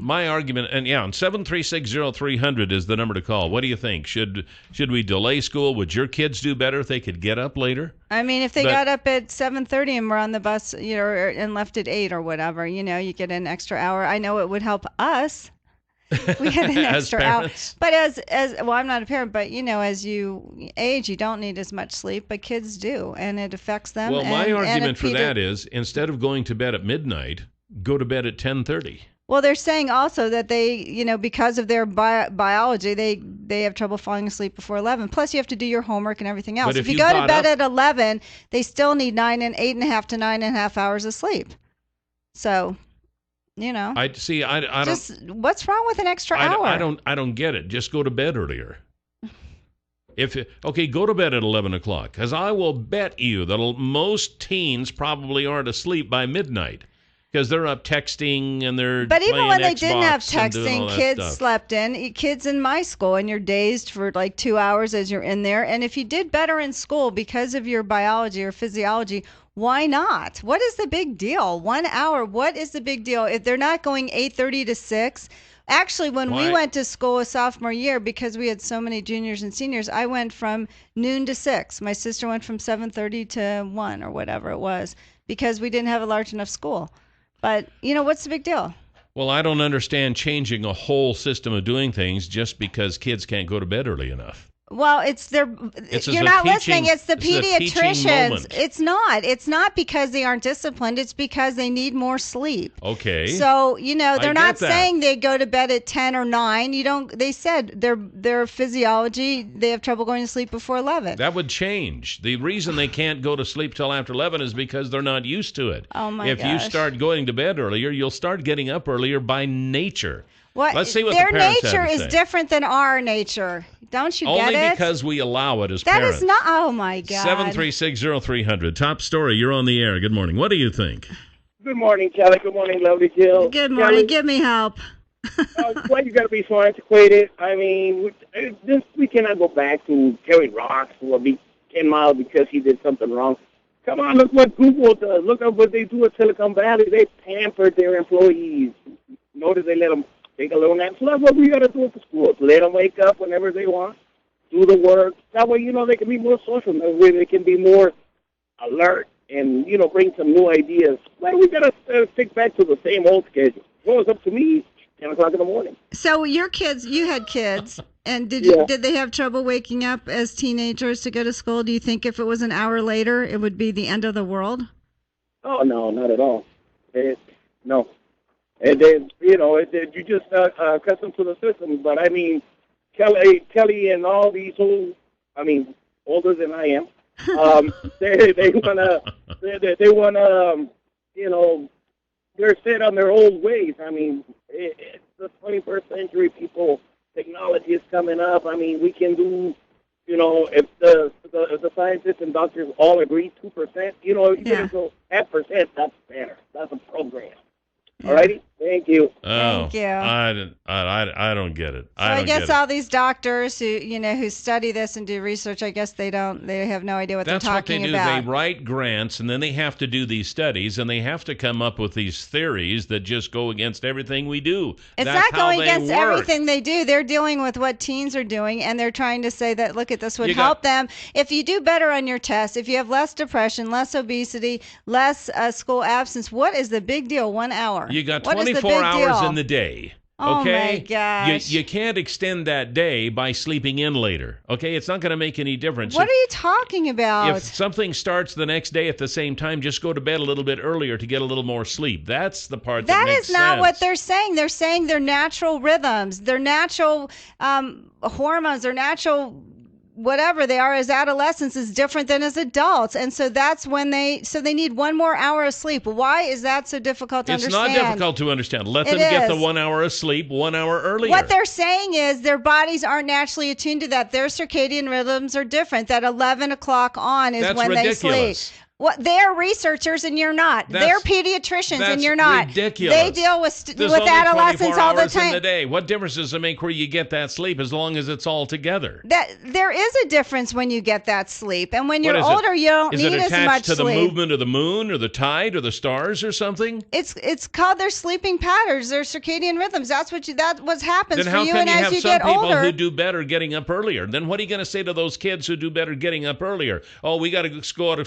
and 7360300 is the number to call. What do you think? Should we delay school? Would your kids do better if they could get up later? I mean, if they got up at 7:30 and were on the bus, and left at 8 or whatever, you get an extra hour. I know it would help us. We had an extra hour. But as well, I'm not a parent, but as you age, you don't need as much sleep, but kids do, and it affects them. Well, my argument for that is instead of going to bed at midnight, go to bed at 10:30. Well, they're saying also that they, because of their biology, they have trouble falling asleep before 11. Plus, you have to do your homework and everything else. But if you go to bed at 11, they still need 8.5 to 9.5 hours of sleep. So, I don't. Just what's wrong with an extra hour? I don't get it. Just go to bed earlier. Go to bed at 11 o'clock, because I will bet you that most teens probably aren't asleep by midnight. Because they're up texting and they're But even when they Xbox didn't have texting, kids stuff. slept in. Kids in my school, and you're dazed for 2 hours as you're in there. And if you did better in school because of your biology or physiology, why not? What is the big deal? 1 hour, what is the big deal? If they're not going 8:30 to 6. Actually, when we went to school a sophomore year, because we had so many juniors and seniors, I went from noon to 6. My sister went from 7:30 to 1 or whatever it was, because we didn't have a large enough school. But, what's the big deal? Well, I don't understand changing a whole system of doing things just because kids can't go to bed early enough. Well, you're not listening. It's the pediatricians. It's not because they aren't disciplined. It's because they need more sleep. Okay. So, they're not saying they go to bed at 10 or 9. They said their physiology, they have trouble going to sleep before 11. That would change. The reason they can't go to sleep till after 11 is because they're not used to it. Oh my gosh. If you start going to bed earlier, you'll start getting up earlier by nature. Let's see what their the parents nature have to is say. different than our nature. Don't you get it? Only because we allow it as that parents. That is not. Oh my God. 7360300. Top story. You're on the air. Good morning. What do you think? Good morning, Kelly. Good morning, lovely Jill. Good morning. Kelly, give me help. Why you got to be so antiquated? I mean, we cannot go back to carrying rocks or be 10 miles because he did something wrong. Come on, look what Google does. Look at what they do at Silicon Valley. They pampered their employees. Notice they let them take a little nap. So that's what we got to do at the schools. Let them wake up whenever they want, do the work. That way, they can be more social. That way they can be more alert and, bring some new ideas. Why do we got to stick back to the same old schedule? Well, it's up to me, 10 o'clock in the morning. So you had kids, and did they have trouble waking up as teenagers to go to school? Do you think if it was an hour later, it would be the end of the world? Oh, no, not at all. No. And then, you just accustomed to the system. But, I mean, Kelly and all these older than I am, they wanna, they're set on their old ways. I mean, it's the 21st century, people. Technology is coming up. I mean, we can do, if the scientists and doctors all agree 2%, even if it's half percent, that's better. That's a program. Yeah. All righty? Thank you. Thank you. I don't get it. So I guess all these doctors who study this and do research, I guess they have no idea what they're talking about. That's what they do. They write grants, and then they have to do these studies, and they have to come up with these theories that just go against everything we do. It's not going against everything they do. They're dealing with what teens are doing, and they're trying to say that, look, this would help them. If you do better on your tests, if you have less depression, less obesity, less school absence, what is the big deal? 1 hour. You got 24 hours in the day. Oh okay? my gosh. You can't extend that day by sleeping in later. Okay? It's not going to make any difference. What are you talking about? If something starts the next day at the same time, just go to bed a little bit earlier to get a little more sleep. That's the part that makes sense. That is not what they're saying. They're saying their natural rhythms, their natural hormones, their natural whatever they are as adolescents is different than as adults. And so that's when they need 1 more hour of sleep. Why is that so difficult to understand? It's not difficult to understand. Let them get the 1 hour of sleep 1 hour earlier. What they're saying is their bodies aren't naturally attuned to that. Their circadian rhythms are different. That 11 o'clock on is when they sleep. They're researchers and you're not. They're pediatricians and you're not. Ridiculous. They deal with adolescents all the time. In the day. What difference does it make where you get that sleep as long as it's all together? There is a difference when you get that sleep, and when you're older, you don't need as much sleep. Is it attached to the movement of the moon or the tide or the stars or something? It's called their sleeping patterns, their circadian rhythms. That's what happens for you. And as you get older, then how can you have some people who do better getting up earlier? Then what are you going to say to those kids who do better getting up earlier? Oh, we got to go to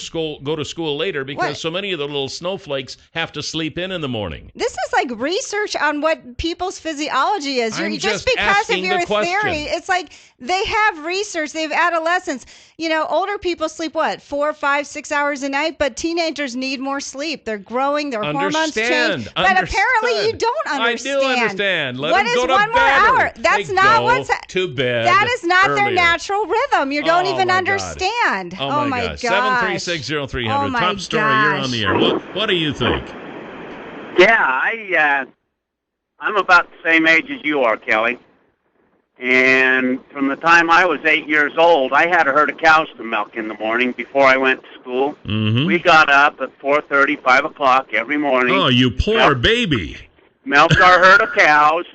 school later because so many of the little snowflakes have to sleep in the morning. This is like research on what people's physiology is. Just because of your theory, it's like they have research. They have adolescents. Older people sleep 4, 5, 6 hours a night, but teenagers need more sleep. They're growing. Their hormones change. But apparently you don't understand. I do understand. Let what them go is to 1 more hour? That's they not go what's to bed. That is not earlier. their natural rhythm. You don't even my understand. God. Oh my gosh. 7360300. Oh my Top story. You're on the air. What do you think? Yeah, I'm about the same age as you are, Kelly. And from the time I was 8 years old, I had a herd of cows to milk in the morning before I went to school. Mm-hmm. We got up at 4:30, 5 o'clock every morning. Oh, you poor baby. Milked our herd of cows,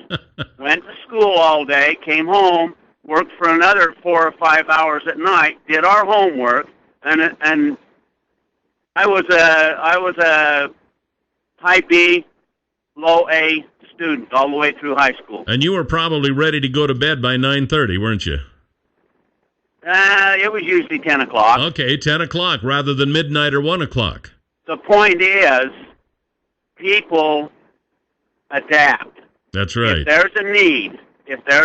went to school all day, came home, worked for another 4 or 5 hours at night, did our homework, and I was a high B, low A student all the way through high school. And you were probably ready to go to bed by 9:30, weren't you? It was usually 10 o'clock. Okay, 10 o'clock rather than midnight or 1 o'clock. The point is, people adapt. That's right. If there's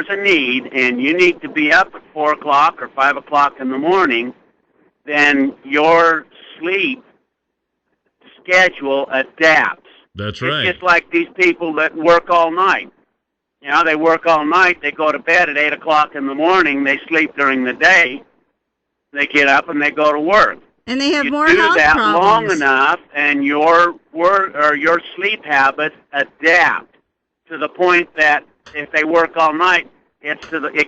a need, and you need to be up at 4 o'clock or 5 o'clock in the morning, then your sleep schedule adapts. That's right. It's just like these people that work all night. They work all night, they go to bed at 8 o'clock in the morning, they sleep during the day, they get up and they go to work. And they have more health problems. You do that long enough, and your work or your sleep habits adapt to the point that if they work all night, it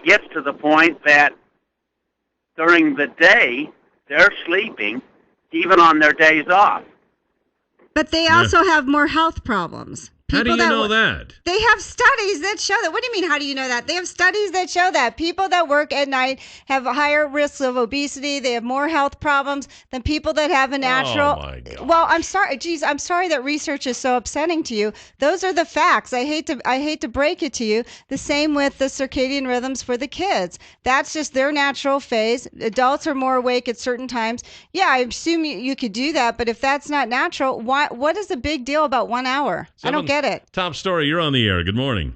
gets to the point that during the day they're sleeping, even on their days off. But they also have more health problems. How do you know that? They have studies that show that. What do you mean, how do you know that? They have studies that show that people that work at night have higher risks of obesity. They have more health problems than people that have a natural. Oh, my God. Well, I'm sorry. Geez, I'm sorry that research is so upsetting to you. Those are the facts. I hate to break it to you. The same with the circadian rhythms for the kids. That's just their natural phase. Adults are more awake at certain times. Yeah, I assume you could do that, but if that's not natural, what is the big deal about 1 hour? I don't get it. Top story, you're on the air. Good morning.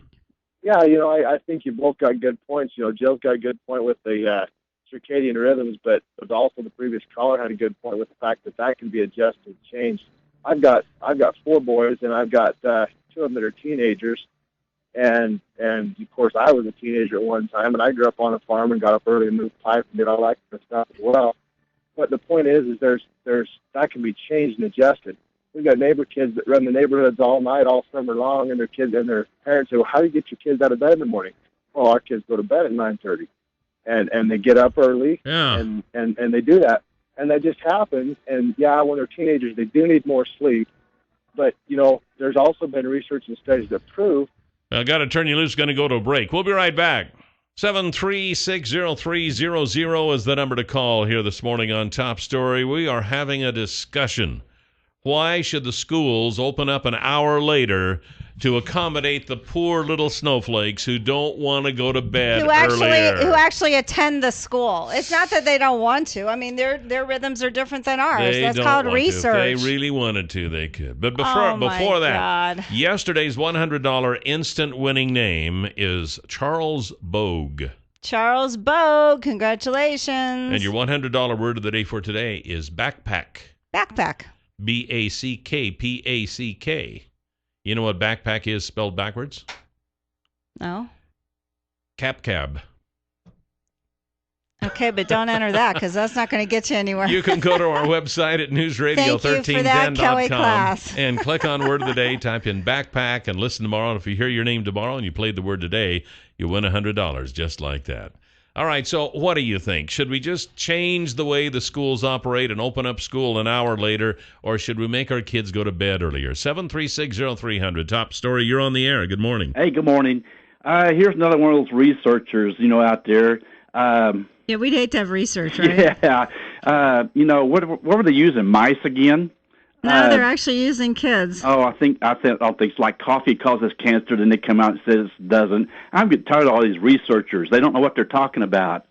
Yeah, I think you both got good points. Jill's got a good point with the circadian rhythms, but also the previous caller had a good point with the fact that can be adjusted, changed. I've got 4 boys, and I've got 2 of them that are teenagers, and of course I was a teenager at one time, and I grew up on a farm and got up early and moved pipe and did all that kind of stuff as well. But the point is there's that can be changed and adjusted. We've got neighbor kids that run the neighborhoods all night, all summer long, and their kids and their parents say, "Well, how do you get your kids out of bed in the morning?" Well, our kids go to bed at 9:30, and they get up early, and they do that, and that just happens. And when they're teenagers, they do need more sleep, But, there's also been research and studies that prove. I got to turn you loose. Going to go to a break. We'll be right back. 7360300 is the number to call here this morning on Top Story. We are having a discussion. Why should the schools open up an hour later to accommodate the poor little snowflakes who don't want to go to bed earlier? Who actually attend the school. It's not that they don't want to. I mean, their rhythms are different than ours. That's called research. If they really wanted to, they could. But before that, yesterday's $100 instant winning name is Charles Bogue. Charles Bogue, congratulations. And your $100 word of the day for today is backpack. Backpack. BACKPACK. You know what backpack is spelled backwards? No. Cab. Okay, but don't enter that because that's not going to get you anywhere. You can go to our website at newsradio1310.com and click on Word of the Day, type in backpack, and listen tomorrow. And if you hear your name tomorrow and you played the word today, you win $100 just like that. All right, so what do you think? Should we just change the way the schools operate and open up school an hour later, or should we make our kids go to bed earlier? 7360300, Top Story, you're on the air. Good morning. Hey, good morning. Here's another one of those researchers, out there. Yeah, we'd hate to have research, right? Yeah. What were they using, mice again? No, they're actually using kids. Oh, I think it's like coffee causes cancer, then they come out and says it doesn't. I'm getting tired of all these researchers. They don't know what they're talking about.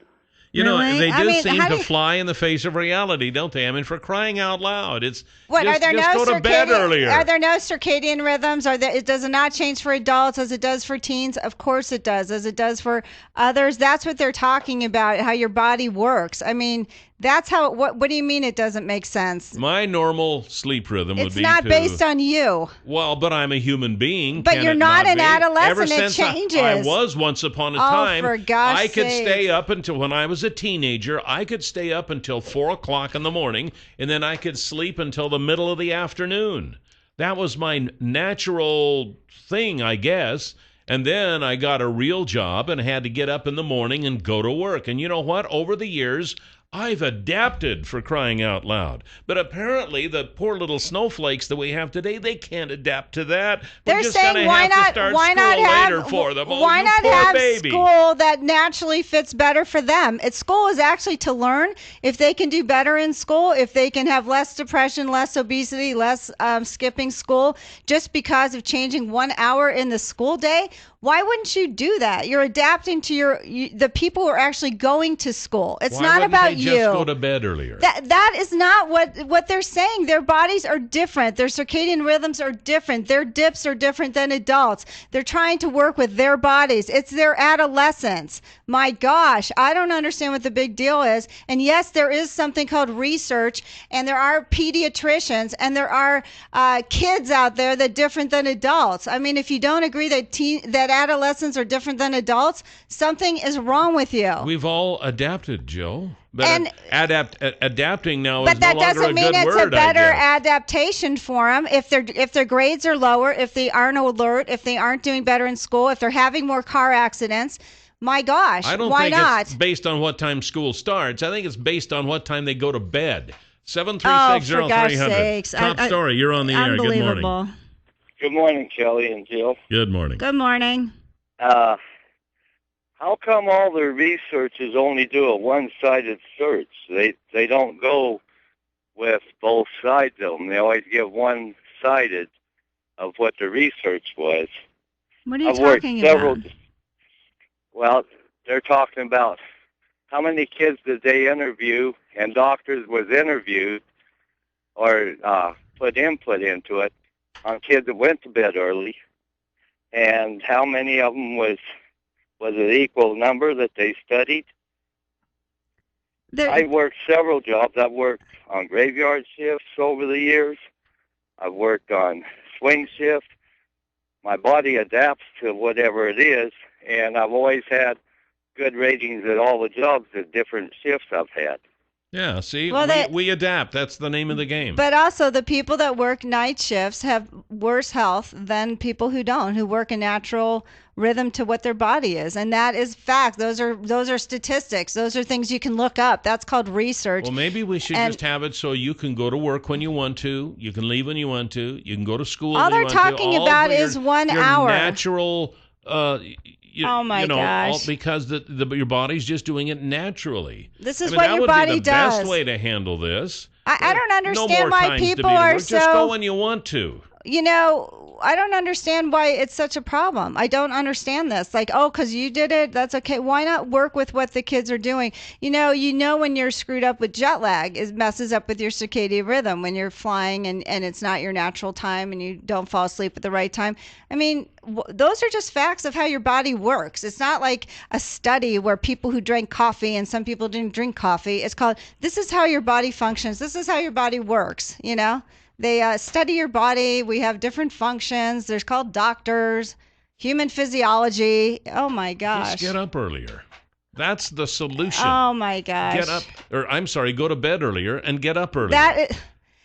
You know, they seem to fly in the face of reality, don't they? I mean, for crying out loud, it's go to bed earlier. Are there no circadian rhythms? Does it not change for adults as it does for teens? Of course it does, as it does for others. That's what they're talking about, how your body works. I mean, that's how. What do you mean it doesn't make sense? My normal sleep rhythm would be. It's not based on you. Well, but I'm a human being. But you're not an adolescent. It changes. I was once upon a time. For gosh I could stay up until when I was a teenager. I could stay up until 4 o'clock in the morning, and then I could sleep until the middle of the afternoon. That was my natural thing, I guess. And then I got a real job and had to get up in the morning and go to work. And you know what? Over the years, I've adapted, for crying out loud. But apparently the poor little snowflakes that we have today, they can't adapt to that. They're saying why not have school that naturally fits better for them? School is actually to learn. If they can do better in school, if they can have less depression, less obesity, less skipping school, just because of changing 1 hour in the school day, why wouldn't you do that? You're adapting to the people who are actually going to school. It's not about you. Just go to bed earlier. That is not what they're saying. Their bodies are different. Their circadian rhythms are different. Their dips are different than adults. They're trying to work with their bodies. It's their adolescence. My gosh, I don't understand what the big deal is. And yes, there is something called research, and there are pediatricians, and there are kids out there that are different than adults. I mean, if you don't agree that adolescents are different than adults, something is wrong with you. We've all adapted, Joe. But adapting now is no longer a good word. But that doesn't mean it's a better adaptation for them. If their grades are lower, if they aren't alert, if they aren't doing better in school, if they're having more car accidents, my gosh, why not? I don't think it's based on what time school starts. I think it's based on what time they go to bed. 7360300. Top Story, you're on the air. Good morning. Good morning, Kelly and Jill. Good morning. Good morning. How come all the researchers only do a one-sided search? They don't go with both sides of them. They always give one-sided of what the research was. What are you talking about? Well, they're talking about how many kids did they interview, and doctors was interviewed or put input into it on kids that went to bed early, and how many of them was it equal number that they studied? I worked several jobs. I've worked on graveyard shifts over the years. I've worked on swing shifts. My body adapts to whatever it is, and I've always had good ratings at all the jobs at different shifts I've had. Yeah, see, Well, we adapt. That's the name of the game. But also, the people that work night shifts have worse health than people who don't, who work a natural rhythm to what their body is, and that is fact. Those are statistics. Those are things you can look up. That's called research. Well, maybe we should just have it so you can go to work when you want to, you can leave when you want to, you can go to school all when you they're want to. talking about is 1 your hour. Natural. Oh my gosh! Because your body's just doing it naturally. This is what your body does. That would be the best way to handle this. I don't understand why people are so. Just go when you want to. I don't understand why it's such a problem. I don't understand this. Like, oh, because you did it, that's okay. Why not work with what the kids are doing? You know when you're screwed up with jet lag, it messes up with your circadian rhythm when you're flying and it's not your natural time and you don't fall asleep at the right time. I mean, those are just facts of how your body works. It's not like a study where people who drank coffee and some people didn't drink coffee. It's called, this is how your body functions. This is how your body works, They study your body. We have different functions. There's called doctors, human physiology. Oh, my gosh. Just get up earlier. That's the solution. Oh, my gosh. Go to bed earlier and get up earlier.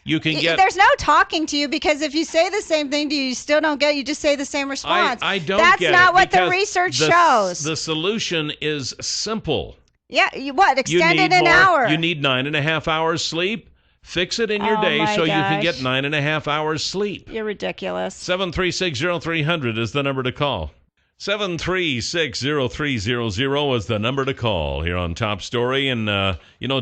You can get. There's no talking to you because if you say the same thing to you still don't get it. You just say the same response. I don't That's get not it what the research shows. The solution is simple. Yeah, extend it an hour. You need 9.5 hours sleep. Fix it in your day so you can get 9.5 hours sleep. You're ridiculous. 7360300 is the number to call. 7360300 is the number to call here on Top Story. And,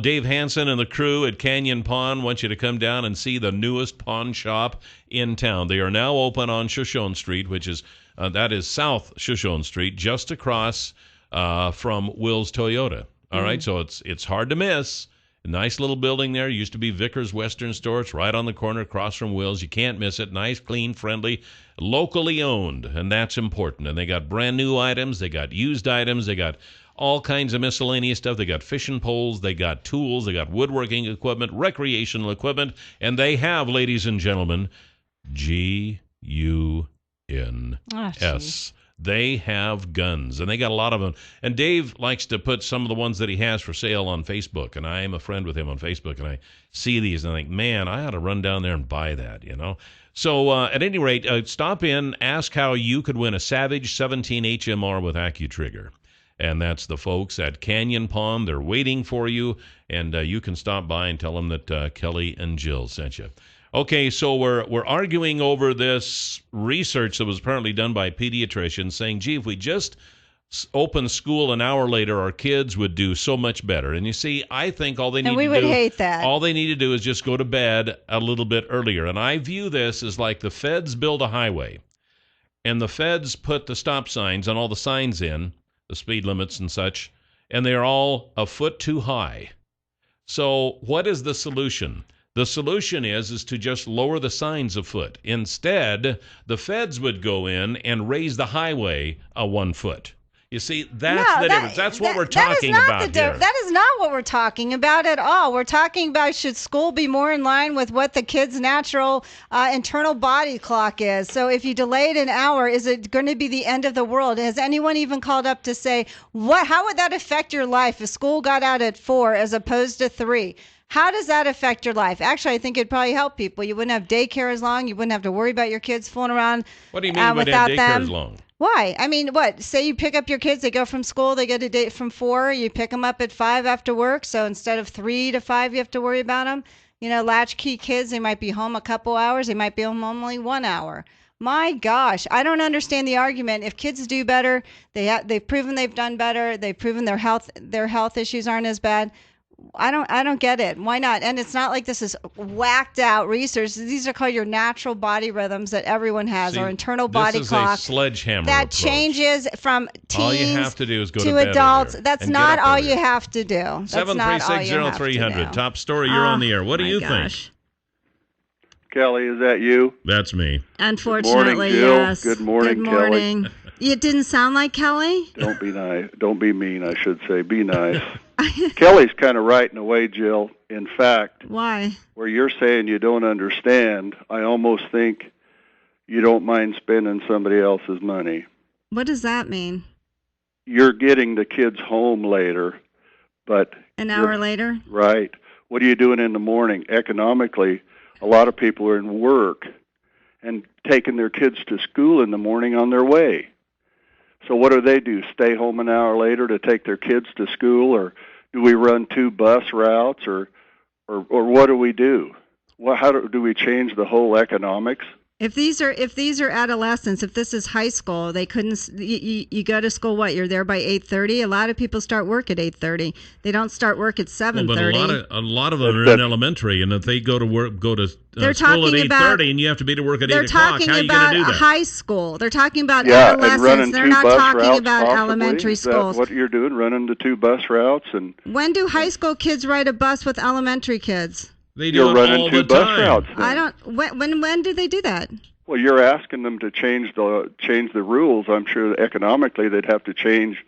Dave Hansen and the crew at Canyon Pond want you to come down and see the newest pawn shop in town. They are now open on Shoshone Street, which is, that is South Shoshone Street, just across from Will's Toyota. All right, so it's hard to miss. A nice little building there. Used to be Vickers Western Store. It's right on the corner across from Will's. You can't miss it. Nice, clean, friendly, locally owned, and that's important. And they got brand new items. They got used items. They got all kinds of miscellaneous stuff. They got fishing poles. They got tools. They got woodworking equipment, recreational equipment, and they have, ladies and gentlemen, GUNS. They have guns, and they got a lot of them. And Dave likes to put some of the ones that he has for sale on Facebook, and I am a friend with him on Facebook, and I see these, and I think, man, I ought to run down there and buy that, So at any rate, stop in, ask how you could win a Savage 17 HMR with AccuTrigger. And that's the folks at Canyon Pond. They're waiting for you, and you can stop by and tell them that Kelly and Jill sent you. Okay, so we're arguing over this research that was apparently done by pediatricians saying, gee, if we just open school an hour later, our kids would do so much better. And you see, I think all they need hate that. All they need to do is just go to bed a little bit earlier. And I view this as like the feds build a highway, and the feds put the stop signs and all the signs in, the speed limits and such, and they're all a foot too high. So what is the solution? The solution is to just lower the signs a foot. Instead, the feds would go in and raise the highway 1 foot. You see, that's the difference. That's what we're talking about here. That is not what we're talking about at all. We're talking about should school be more in line with what the kid's natural internal body clock is. So if you delay it an hour, is it going to be the end of the world? Has anyone even called up to say, how would that affect your life if school got out at 4 as opposed to 3? How does that affect your life? Actually, I think it'd probably help people. You wouldn't have daycare as long. You wouldn't have to worry about your kids fooling around. What do you mean you wouldn't have daycare as long? Why? I mean, what? Say you pick up your kids. They go from school. They get a date from 4. You pick them up at 5 after work. So instead of 3 to 5, you have to worry about them. Latchkey kids, they might be home a couple hours. They might be home only 1 hour. My gosh, I don't understand the argument. If kids do better, they've proven they've done better. They've proven their health issues aren't as bad. I don't get it. Why not? And it's not like this is whacked out research. These are called your natural body rhythms that everyone has, or internal body clock. This is a sledgehammer that approach. Changes from teens all you have to do is go to bed adults. Earlier That's not all you have to do. 7360300. Top Story, you're on the air. What do you think? Kelly, is that you? That's me. Unfortunately, Good morning, Jill. yes. Good morning, Kelly. It didn't sound like Kelly? Don't be nice. Don't be mean, I should say. Be nice. Kelly's kind of right in a way, Jill. In fact, why? Where you're saying you don't understand, I almost think you don't mind spending somebody else's money. What does that mean? You're getting the kids home later, but an hour later? Right. What are you doing in the morning? Economically, a lot of people are in work and taking their kids to school in the morning on their way. So what do? Stay home an hour later to take their kids to school, or do we run 2 bus routes, or what do we do? How do we change the whole economics? If these are adolescents, if this is high school, they couldn't. You go to school. What, you're there by 8:30? A lot of people start work at 8:30. They don't start work at 7:30. Well, but a lot of them are in elementary, and if they go to school at 8:30, and you have to be to work at 8 o'clock, how are you going to do that? High school. They're talking about adolescents. They're not talking about elementary schools. What you're doing, running the 2 bus routes, and when do high school kids ride a bus with elementary kids? They do it all the bus time. Routes, I don't. When do they do that? Well, you're asking them to change the rules. I'm sure economically they'd have to change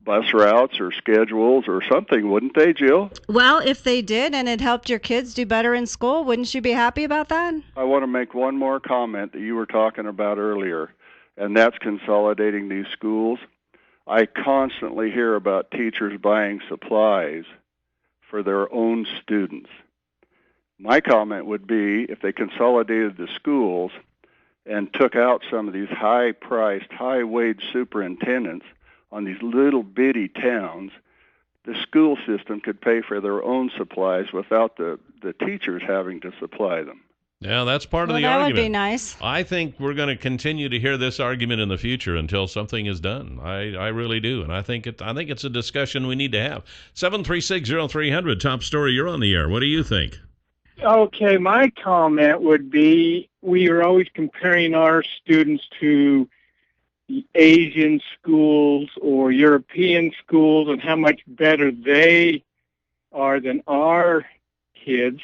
bus routes or schedules or something, wouldn't they, Jill? Well, if they did and it helped your kids do better in school, wouldn't you be happy about that? I want to make one more comment that you were talking about earlier, and that's consolidating these schools. I constantly hear about teachers buying supplies for their own students. My comment would be, if they consolidated the schools and took out some of these high-priced, high-wage superintendents on these little bitty towns, the school system could pay for their own supplies without the teachers having to supply them. Yeah, that's part of the that argument. Would be nice. I think we're going to continue to hear this argument in the future until something is done. I really do, and I think it's a discussion we need to have. 736-0300, top story. You're on the air. What do you think? Okay, my comment would be we are always comparing our students to the Asian schools or European schools and how much better they are than our kids.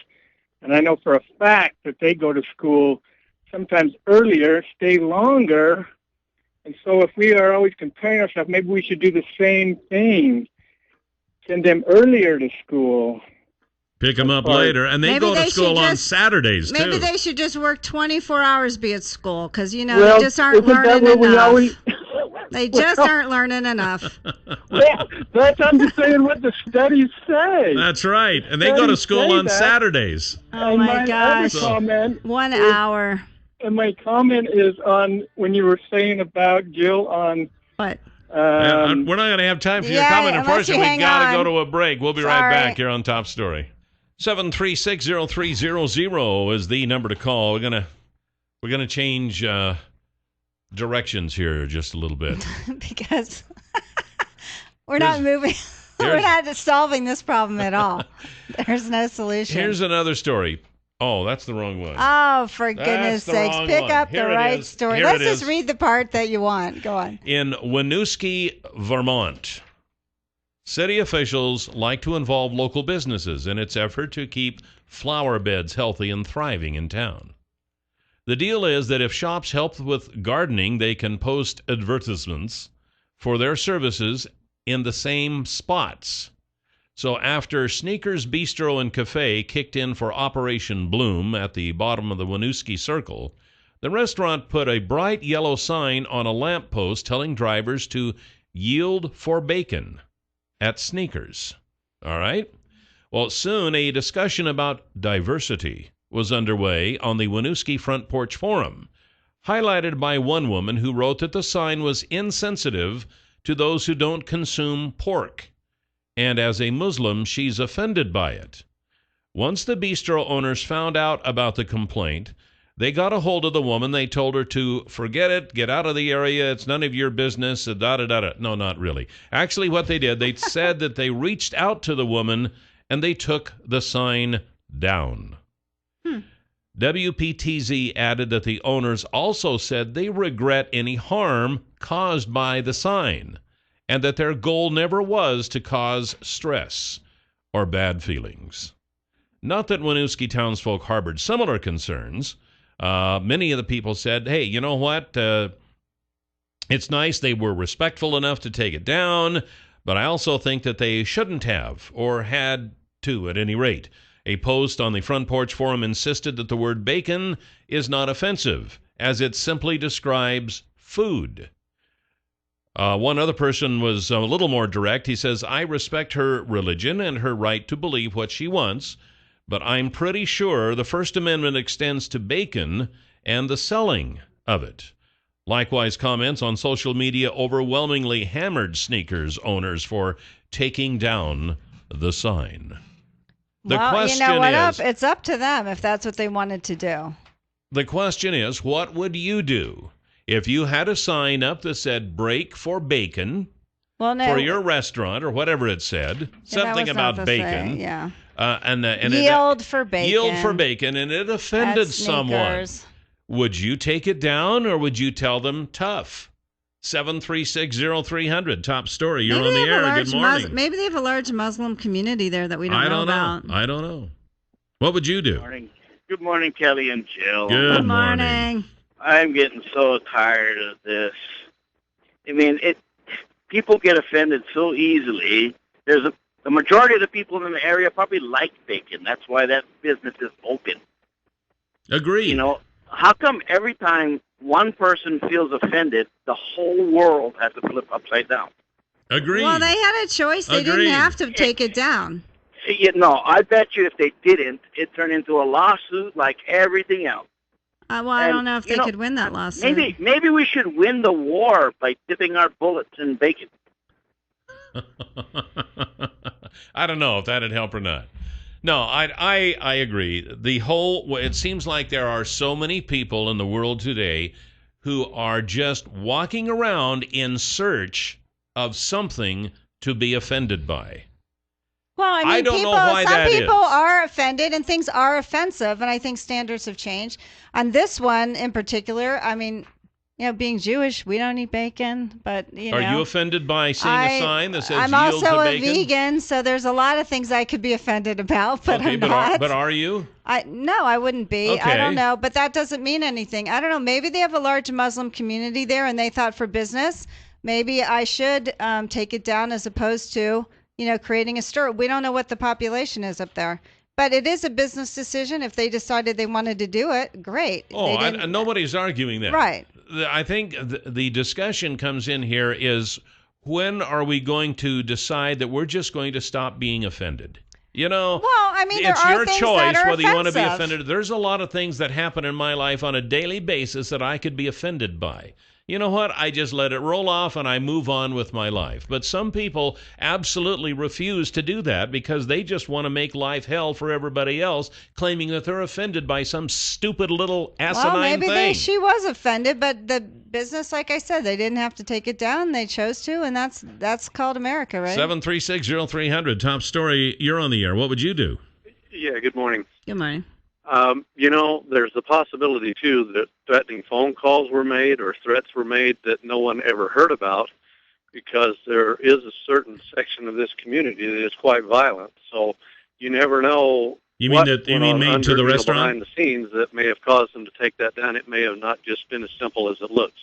And I know for a fact that they go to school sometimes earlier, stay longer. And so if we are always comparing ourselves, maybe we should do the same thing. Send them earlier to school. Pick them up later, and they go to school on Saturdays, too. Maybe they should just work 24 hours be at school, because, they just aren't learning enough. They just aren't learning enough. Well, I'm just saying what the studies say. That's right, and they go to school on Saturdays. Oh, my gosh. Comment 1 hour. And my comment is on when you were saying about Jill on... What? We're not going to have time for your comment, unfortunately. We've got to go to a break. We'll be right back here on Top Story. 736-0300 is the number to call. We're gonna change directions here just a little bit because we're not moving. We're not solving this problem at all. There's no solution. Here's another story. Oh, that's the wrong one. Oh, for goodness sakes! Pick up the right story. Let's just read the part that you want. Go on. In Winooski, Vermont, city officials like to involve local businesses in its effort to keep flower beds healthy and thriving in town. The deal is that if shops help with gardening, they can post advertisements for their services in the same spots. So after Sneakers Bistro and Cafe kicked in for Operation Bloom at the bottom of the Winooski Circle, the restaurant put a bright yellow sign on a lamppost telling drivers to yield for bacon at Sneakers. All right? Well, soon a discussion about diversity was underway on the Winooski Front Porch Forum, highlighted by one woman who wrote that the sign was insensitive to those who don't consume pork, and as a Muslim, she's offended by it. Once the bistro owners found out about the complaint, they got a hold of the woman. They told her to forget it, get out of the area, it's none of your business, da-da-da-da. No, not really. Actually, what they did, they said that they reached out to the woman and they took the sign down. WPTZ added that the owners also said they regret any harm caused by the sign and that their goal never was to cause stress or bad feelings. Not that Winooski townsfolk harbored similar concerns. Many of the people said, hey, you know what? It's nice they were respectful enough to take it down, but I also think that they shouldn't have or had to at any rate. A post on the Front Porch Forum insisted that the word bacon is not offensive, as it simply describes food. One other person was a little more direct. He says, I respect her religion and her right to believe what she wants, but I'm pretty sure the First Amendment extends to bacon and the selling of it. Likewise, comments on social media overwhelmingly hammered sneakers owners for taking down the sign. The question you know what? is, It's up to them if that's what they wanted to do. The question is, what would you do if you had a sign up that said "break for bacon" for your restaurant or whatever it said, something about bacon? Yeah. And yield for bacon. Yield for bacon, and it offended someone. Would you take it down, or would you tell them tough? 7360300, top story. You're on the air. Good morning. Maybe they have a large Muslim community there that we don't know about. I don't know. What would you do? Good morning, Kelly and Jill. Good morning. I'm getting so tired of this. I mean, people get offended so easily. The majority of the people in the area probably like bacon. That's why that business is open. Agreed. You know, how come every time one person feels offended, the whole world has to flip upside down? Agreed. Well, they had a choice. They didn't have to take it down. No, I bet you if they didn't, it'd turn into a lawsuit like everything else. Well, I don't know if they could win that lawsuit. Maybe we should win the war by dipping our bullets in bacon. I don't know if that'd help or not. No, I agree. It seems like there are so many people in the world today who are just walking around in search of something to be offended by. Well, I mean, I don't know why some that people is. are offended and things are offensive, and I think standards have changed. On this one in particular, I mean, being Jewish, we don't eat bacon, but, Are you offended by seeing a sign that says I'm yield also to a bacon? vegan, so there's a lot of things I could be offended about, but Okay, I'm not. But are you? No, I wouldn't be. Okay. I don't know, but that doesn't mean anything. I don't know. Maybe they have a large Muslim community there, and they thought for business, maybe I should take it down as opposed to, creating a store. We don't know what the population is up there. But it is a business decision. If they decided they wanted to do it, great. Oh, nobody's arguing that. Right. I think the discussion comes in here is, when are we going to decide that we're just going to stop being offended? Well, I mean, there it's are your things choice that are whether you want to be offensive. offended. There's a lot of things that happen in my life on a daily basis that I could be offended by. You know what? I just let it roll off and I move on with my life. But some people absolutely refuse to do that because they just want to make life hell for everybody else, claiming that they're offended by some stupid little asinine thing. She was offended, but the business, like I said, they didn't have to take it down. They chose to, and that's called America, right? 7360300, top story. You're on the air. What would you do? Yeah, good morning. Good morning. There's the possibility, too, that threatening phone calls were made or threats were made that no one ever heard about, because there is a certain section of this community that is quite violent. So you never know. You mean made to the restaurant? Behind the scenes that may have caused them to take that down. It may have not just been as simple as it looks.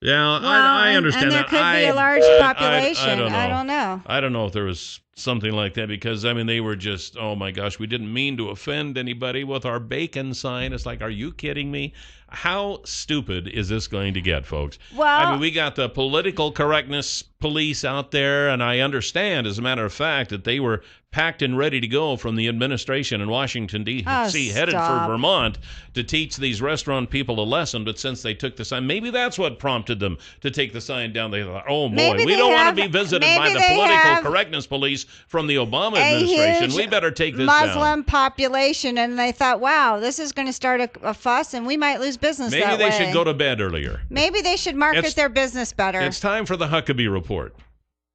Yeah, I understand and there that. could be a large population. I don't know. I don't know if there was something like that, because, I mean, they were just, oh, my gosh, we didn't mean to offend anybody with our bacon sign. It's like, are you kidding me? How stupid is this going to get, folks? Well, I mean, we got the political correctness police out there, and I understand, as a matter of fact, that they were packed and ready to go from the administration in Washington, D.C., headed for Vermont to teach these restaurant people a lesson. But since they took the sign, maybe that's what prompted them to take the sign down. They thought, oh, boy, we don't want to be visited by the political correctness police from the Obama administration. We better take this down. Muslim population, and they thought, wow, this is going to start a fuss, and we might lose business Maybe that way. they should go to bed earlier. Maybe they should market their business better. It's time for the Huckabee Report.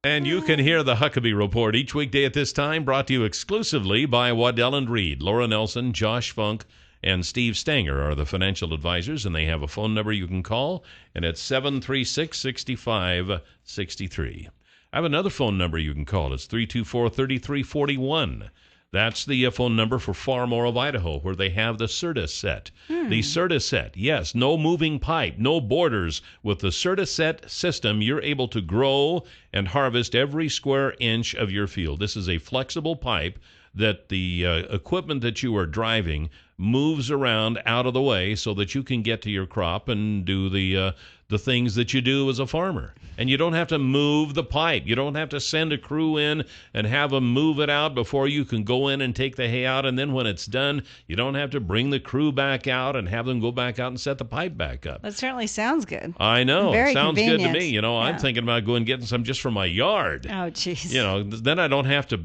And you can hear the Huckabee Report each weekday at this time, brought to you exclusively by Waddell & Reed. Laura Nelson, Josh Funk, and Steve Stanger are the financial advisors, and they have a phone number you can call, and it's 736-6563. I have another phone number you can call. It's 324-3341. That's the phone number for Farmore of Idaho, where they have the Certus set. The Certus set, yes, no moving pipe, no borders. With the Certus set system, you're able to grow and harvest every square inch of your field. This is a flexible pipe that the equipment that you are driving moves around out of the way so that you can get to your crop and do the things that you do as a farmer. And you don't have to move the pipe. You don't have to send a crew in and have them move it out before you can go in and take the hay out. And then when it's done, you don't have to bring the crew back out and have them go back out and set the pipe back up. That certainly sounds good. I know. Very it sounds convenient. good to me. I'm thinking about going and getting some just for my yard. Oh, jeez. Then I don't have to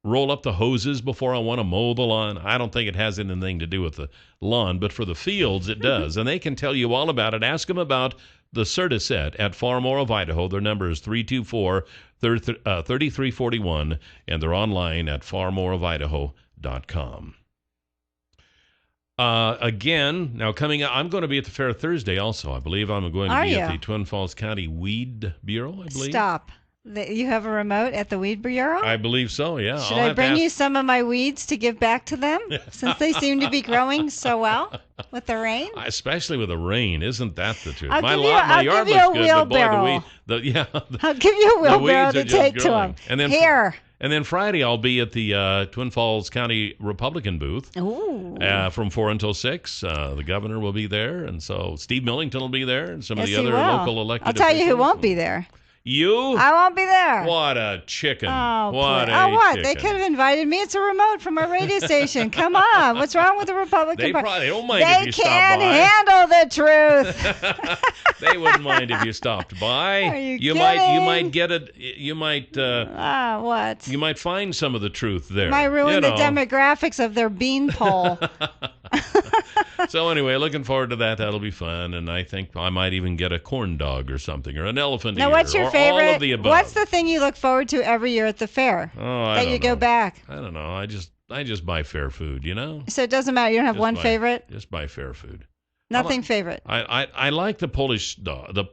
roll up the hoses before I want to mow the lawn. I don't think it has anything to do with the lawn, but for the fields it does. And they can tell you all about it. Ask them about the Certiset at Farmore of Idaho. Their number is 324-3341, and they're online at farmoreofidaho.com. Again, now coming up, I'm going to be at the fair Thursday also. I believe I'm going to be at the Twin Falls County Weed Bureau, I believe. Stop. You have a remote at the Weed Bureau? I believe so, yeah. Should I bring you some of my weeds to give back to them since they seem to be growing so well with the rain? Especially with the rain. Isn't that the truth? I'll my give yard you looks a good, wheelbarrow. but boy, I'll give you a wheelbarrow to take to them. And then Here. And then Friday, I'll be at the Twin Falls County Republican booth from 4 until 6. The governor will be there, and so Steve Millington will be there, and some of the other local elected I'll tell you who officials. won't be there. You? I won't be there. What a chicken. Oh, what what? chicken. They could have invited me. It's a remote from our radio station. Come on. What's wrong with the Republican Party? They don't mind if you stop by. They can't handle the truth. They wouldn't mind if you stopped by. Are you You kidding? might get it. You might. What? You might find some of the truth there. Might ruin the demographics of their bean poll. So anyway, looking forward to that. That'll be fun, and I think I might even get a corn dog or something, or an elephant Now, ear, what's your or favorite? all of the above. What's the thing you look forward to every year at the fair? That you go back. I don't know. I just buy fair food, So it doesn't matter. You don't have one favorite. Just buy fair food. Nothing favorite. I like the Polish dog. The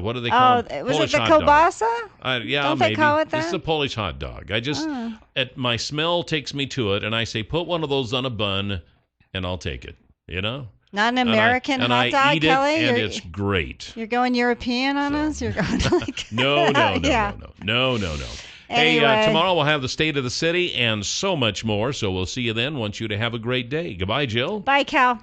what do they call it? Was Polish it the hot dog. kielbasa? Yeah, Don't maybe. they call it that? It's the Polish hot dog. My smell takes me to it, and I say, put one of those on a bun, and I'll take it. Not an American hot dog, I eat Kelly? it, and it's great. You're going European on us? You're going like... No. Hey, Anyway. tomorrow we'll have the State of the City and so much more, so we'll see you then. Want you to have a great day. Goodbye, Jill. Bye, Cal.